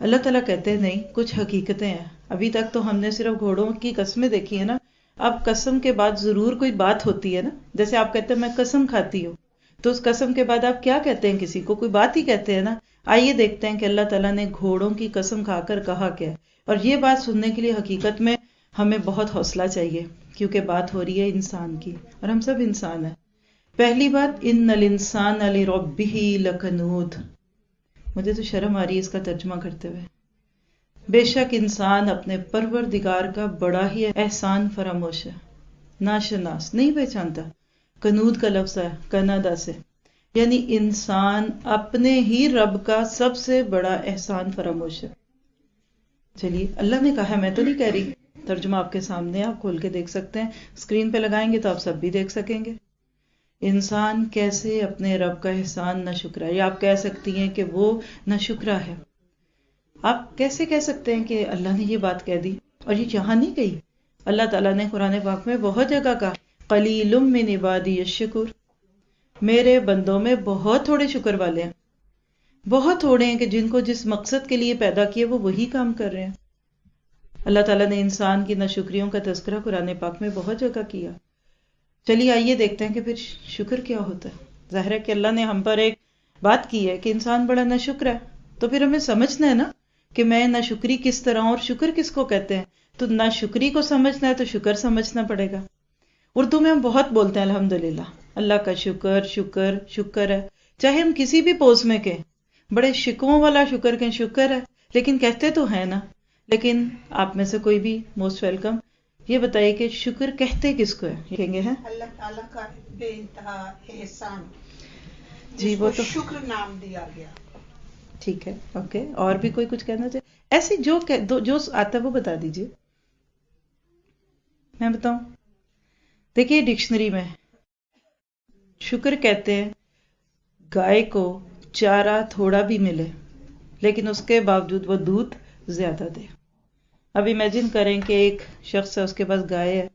اللہ تعالیٰ کہتے ہیں نہیں، کچھ حقیقتیں ہیں۔ ابھی تک تو ہم نے صرف گھوڑوں کی قسمیں دیکھی ہیں نا، اب قسم کے بعد ضرور کوئی بات ہوتی ہے نا۔ جیسے آپ کہتے ہیں میں قسم کھاتی ہوں، تو اس قسم کے بعد آپ کیا کہتے ہیں؟ کسی کو کوئی بات ہی کہتے ہیں نا۔ آئیے دیکھتے ہیں کہ اللہ تعالیٰ نے گھوڑوں کی قسم کھا کر کہا کیا ہے، اور یہ بات سننے کے لیے حقیقت میں ہمیں بہت حوصلہ چاہیے، کیونکہ بات ہو رہی ہے انسان کی، اور ہم سب انسان ہیں۔ پہلی بات، ان الانسان لربہ لکنود، مجھے تو شرم آ رہی ہے اس کا ترجمہ کرتے ہوئے۔ بے شک انسان اپنے پروردگار کا بڑا ہی احسان فراموش ہے، ناشناس، نہیں پہچانتا۔ کنود کا لفظ ہے کنادا سے، یعنی انسان اپنے ہی رب کا سب سے بڑا احسان فراموش ہے۔ چلیے، اللہ نے کہا ہے، میں تو نہیں کہہ رہی، ترجمہ آپ کے سامنے، آپ کھول کے دیکھ سکتے ہیں، اسکرین پہ لگائیں گے تو آپ سب بھی دیکھ سکیں گے۔ انسان کیسے اپنے رب کا احسان نہ شکرا، یا آپ کہہ سکتی ہیں کہ وہ نہ شکرا ہے۔ آپ کیسے کہہ سکتے ہیں کہ اللہ نے یہ بات کہہ دی؟ اور یہ یہاں نہیں کہی، اللہ تعالیٰ نے قرآن پاک میں بہت جگہ کہا قلیل من عبادی الشکور، میرے بندوں میں بہت تھوڑے شکر والے ہیں، بہت تھوڑے ہیں کہ جن کو جس مقصد کے لیے پیدا کیے وہ وہی کام کر رہے ہیں۔ اللہ تعالیٰ نے انسان کی ناشکریوں کا تذکرہ قرآن پاک میں بہت جگہ کیا۔ چلیے آئیے دیکھتے ہیں کہ پھر شکر کیا ہوتا ہے۔ ظاہر ہے کہ اللہ نے ہم پر ایک بات کی ہے کہ انسان بڑا ناشکر ہے، تو پھر ہمیں سمجھنا ہے نا کہ میں ناشکری کس طرح ہوں اور شکر کس کو کہتے ہیں. تو ناشکری کو سمجھنا ہے تو شکر سمجھنا پڑے گا. اردو میں ہم بہت بولتے ہیں الحمدللہ، اللہ کا شکر شکر شکر ہے، چاہے ہم کسی بھی پوز میں کہیں، بڑے شکووں والا شکر کہیں شکر ہے، لیکن کہتے تو ہیں نا. لیکن آپ میں سے کوئی بھی موسٹ ویلکم، یہ بتائیے کہ شکر کہتے کس کو ہے؟ یہ کہیں گے ہیں اللہ تعالیٰ کا بے انتہا احسان، جی جس وہ کو تو شکر نام دیا گیا. ٹھیک ہے. اوکے، اور بھی کوئی کچھ کہنا چاہے؟ ایسی جو جو آتا ہے وہ بتا دیجئے. میں بتاؤں؟ دیکھیے ڈکشنری میں شکر کہتے ہیں گائے کو چارہ تھوڑا بھی ملے لیکن اس کے باوجود وہ دودھ زیادہ دے. اب امیجن کریں کہ ایک شخص ہے، اس کے پاس گائے ہے،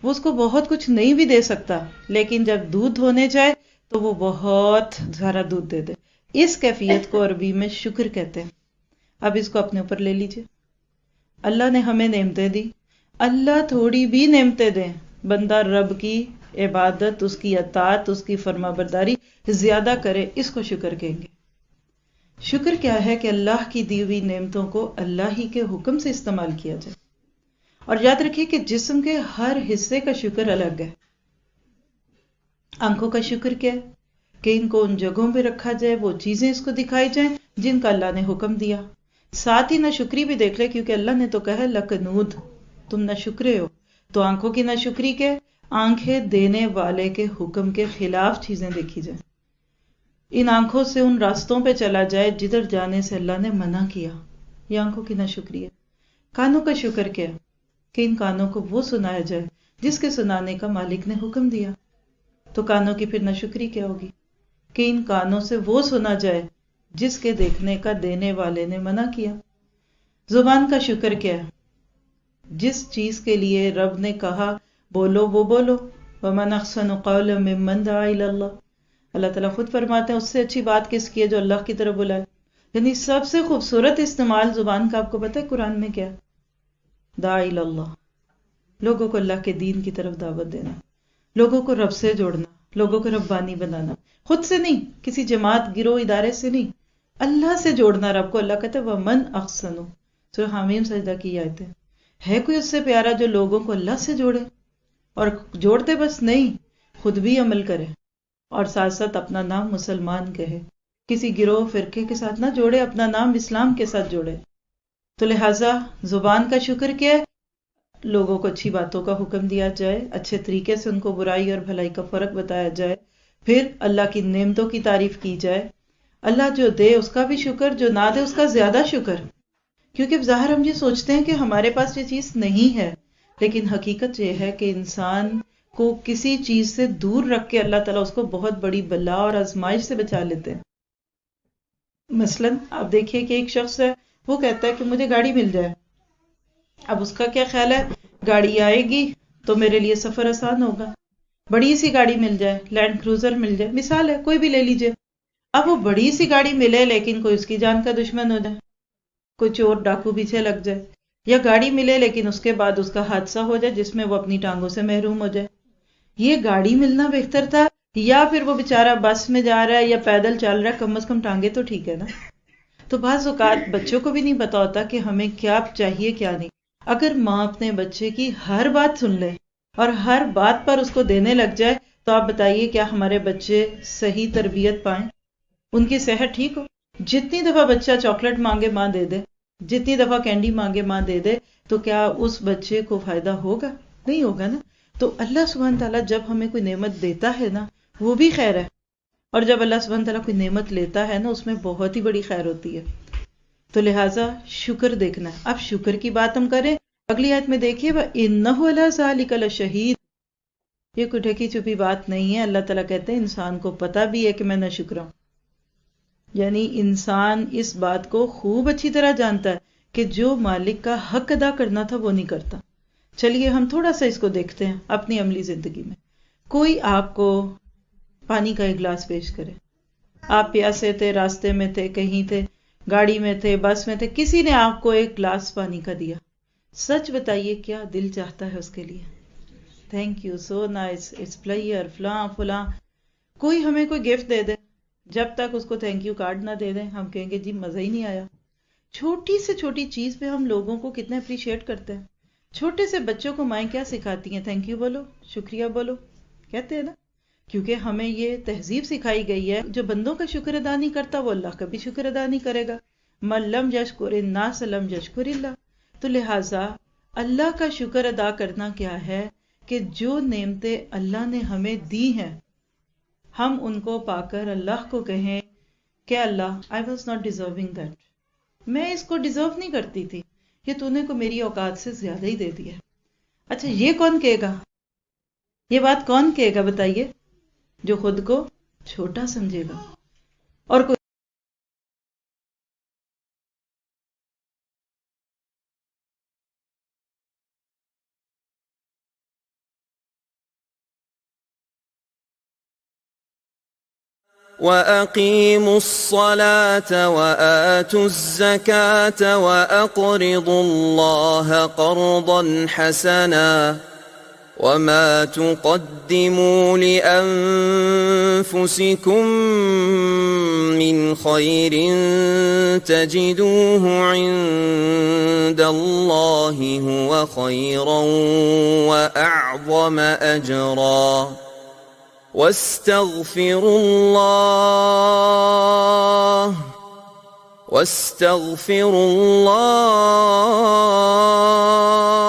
وہ اس کو بہت کچھ نہیں بھی دے سکتا، لیکن جب دودھ ہونے جائے تو وہ بہت سارا دودھ دے دے. اس کیفیت کو عربی میں شکر کہتے ہیں. اب اس کو اپنے اوپر لے لیجئے. اللہ نے ہمیں نعمتیں دی، اللہ تھوڑی بھی نعمتیں دیں، بندہ رب کی عبادت، اس کی اطاعت، اس کی فرما برداری زیادہ کرے، اس کو شکر کہیں گے. شکر کیا ہے کہ اللہ کی دی ہوئی نعمتوں کو اللہ ہی کے حکم سے استعمال کیا جائے. اور یاد رکھیے کہ جسم کے ہر حصے کا شکر الگ ہے. آنکھوں کا شکر کیا ہے کہ ان کو ان جگہوں پہ رکھا جائے، وہ چیزیں اس کو دکھائی جائیں جن کا اللہ نے حکم دیا. ساتھ ہی ناشکری بھی دیکھ لے، کیونکہ اللہ نے تو کہا لکنود، تم ناشکرے ہو. تو آنکھوں کی ناشکری کے آنکھیں دینے والے کے حکم کے خلاف چیزیں دیکھی جائیں، ان آنکھوں سے ان راستوں پہ چلا جائے جدھر جانے سے اللہ نے منع کیا. یہ آنکھوں کی ناشکری ہے. کانوں کا شکر کیا ہے کہ ان کانوں کو وہ سنایا جائے جس کے سنانے کا مالک نے حکم دیا. تو کانوں کی پھر ناشکری کیا ہوگی کہ ان کانوں سے وہ سنا جائے جس کے دیکھنے کا دینے والے نے منع کیا. زبان کا شکر کیا ہے؟ جس چیز کے لیے رب نے کہا بولو وہ بولو. وَمَنْ أَحْسَنُ قَوْلًا مِّمَّنْ دَعَا إِلَى اللَّهِ، اللہ تعالیٰ خود فرماتے ہیں اس سے اچھی بات کس کی ہے جو اللہ کی طرف بلائے. یعنی سب سے خوبصورت استعمال زبان کا آپ کو پتہ ہے قرآن میں کیا؟ دعا الی اللہ، لوگوں کو اللہ کے دین کی طرف دعوت دینا، لوگوں کو رب سے جوڑنا، لوگوں کو ربانی بنانا، خود سے نہیں، کسی جماعت گروہ ادارے سے نہیں، اللہ سے جوڑنا رب کو. اللہ کہتا ہے وَمَنْ أَحْسَنُ، سورہ حامیم سجدہ کی آیت ہے کوئی اس سے پیارا جو لوگوں کو اللہ سے جوڑے، اور جوڑتے بس نہیں، خود بھی عمل کرے اور ساتھ ساتھ اپنا نام مسلمان کہے، کسی گروہ فرقے کے ساتھ نہ جوڑے، اپنا نام اسلام کے ساتھ جوڑے. تو لہٰذا زبان کا شکر کیا ہے؟ لوگوں کو اچھی باتوں کا حکم دیا جائے، اچھے طریقے سے ان کو برائی اور بھلائی کا فرق بتایا جائے، پھر اللہ کی نعمتوں کی تعریف کی جائے. اللہ جو دے اس کا بھی شکر، جو نہ دے اس کا زیادہ شکر. کیونکہ ظاہر ہم یہ سوچتے ہیں کہ ہمارے پاس یہ چیز نہیں ہے، لیکن حقیقت یہ ہے کہ انسان کو کسی چیز سے دور رکھ کے اللہ تعالیٰ اس کو بہت بڑی بلا اور آزمائش سے بچا لیتے ہیں. مثلاً آپ دیکھیے کہ ایک شخص ہے، وہ کہتا ہے کہ مجھے گاڑی مل جائے. اب اس کا کیا خیال ہے؟ گاڑی آئے گی تو میرے لیے سفر آسان ہوگا، بڑی سی گاڑی مل جائے، لینڈ کروزر مل جائے، مثال ہے کوئی بھی لے لیجئے. اب وہ بڑی سی گاڑی ملے لیکن کوئی اس کی جان کا دشمن ہو جائے، کوئی چور ڈاکو پیچھے لگ جائے، یا گاڑی ملے لیکن اس کے بعد اس کا حادثہ ہو جائے جس میں وہ اپنی ٹانگوں سے محروم ہو جائے. یہ گاڑی ملنا بہتر تھا یا پھر وہ بیچارہ بس میں جا رہا ہے یا پیدل چل رہا ہے؟ کم از کم ٹانگیں تو ٹھیک ہے نا. تو بعض اوقات بچوں کو بھی نہیں پتا ہوتا کہ ہمیں کیا چاہیے کیا نہیں. اگر ماں اپنے بچے کی ہر بات سن لے اور ہر بات پر اس کو دینے لگ جائے تو آپ بتائیے کیا ہمارے بچے صحیح تربیت پائیں، ان کی صحت ٹھیک ہو؟ جتنی دفعہ بچہ چاکلیٹ مانگے ماں دے دے، جتنی دفعہ کینڈی مانگے ماں دے دے، تو کیا اس بچے کو فائدہ ہوگا؟ نہیں ہوگا نا. تو اللہ سبحانہ تعالیٰ جب ہمیں کوئی نعمت دیتا ہے نا وہ بھی خیر ہے، اور جب اللہ سبحانہ تعالیٰ کوئی نعمت لیتا ہے نا اس میں بہت ہی بڑی خیر ہوتی ہے. تو لہٰذا شکر دیکھنا ہے. اب شکر کی بات ہم کریں، اگلی آیت میں دیکھیے وَإِنَّهُ عَلَىٰ ذَلِكَ لَشَهِيدٌ، یہ کوئی ڈھکی چھپی بات نہیں ہے. اللہ تعالیٰ کہتے ہیں انسان کو پتا بھی ہے کہ میں نہ شکر ہوں. یعنی انسان اس بات کو خوب اچھی طرح جانتا ہے کہ جو مالک کا حق ادا کرنا تھا وہ نہیں کرتا. چلیے ہم تھوڑا سا اس کو دیکھتے ہیں اپنی عملی زندگی میں. کوئی آپ کو پانی کا ایک گلاس پیش کرے، آپ پیاسے تھے، راستے میں تھے، کہیں تھے، گاڑی میں تھے، بس میں تھے، کسی نے آپ کو ایک گلاس پانی کا دیا. سچ بتائیے کیا دل چاہتا ہے اس کے لیے؟ Thank you, so nice, it's player, فلاں فلاں. کوئی ہمیں کوئی گفٹ دے دے، جب تک اس کو تھینک یو کارڈ نہ دے دیں ہم کہیں گے جی مزہ ہی نہیں آیا. چھوٹی سے چھوٹی چیز پہ ہم لوگوں کو کتنا اپریشیٹ کرتے ہیں. چھوٹے سے بچوں کو مائیں کیا سکھاتی ہیں؟ تھینک یو بولو، شکریہ بولو، کہتے ہیں نا. کیونکہ ہمیں یہ تہذیب سکھائی گئی ہے جو بندوں کا شکر ادا نہیں کرتا وہ اللہ کا بھی شکر ادا نہیں کرے گا. من لم یشکر الناس لم یشکر اللہ. تو لہٰذا اللہ کا شکر ادا کرنا کیا ہے کہ جو نعمتیں اللہ نے ہمیں دی ہیں ہم ان کو پا کر اللہ کو کہیں کہ اللہ I was not deserving that. میں اس کو ڈیزرو نہیں کرتی تھی، یہ تو نے کو میری اوقات سے زیادہ ہی دے دیا. اچھا یہ کون کہے گا؟ یہ بات کون کہے گا بتائیے؟ جو خود کو چھوٹا سمجھے گا. اور کوئی وَأَقِيمُوا الصَّلَاةَ وَآتُوا الزَّكَاةَ وَأَقْرِضُوا اللَّهَ قَرْضًا حَسَنًا وَمَا تُقَدِّمُوا لِأَنفُسِكُم مِّنْ خَيْرٍ تَجِدُوهُ عِندَ اللَّهِ هُوَ خَيْرًا وَأَعْظَمَ أَجْرًا وَاسْتَغْفِرُوا اللَّهَ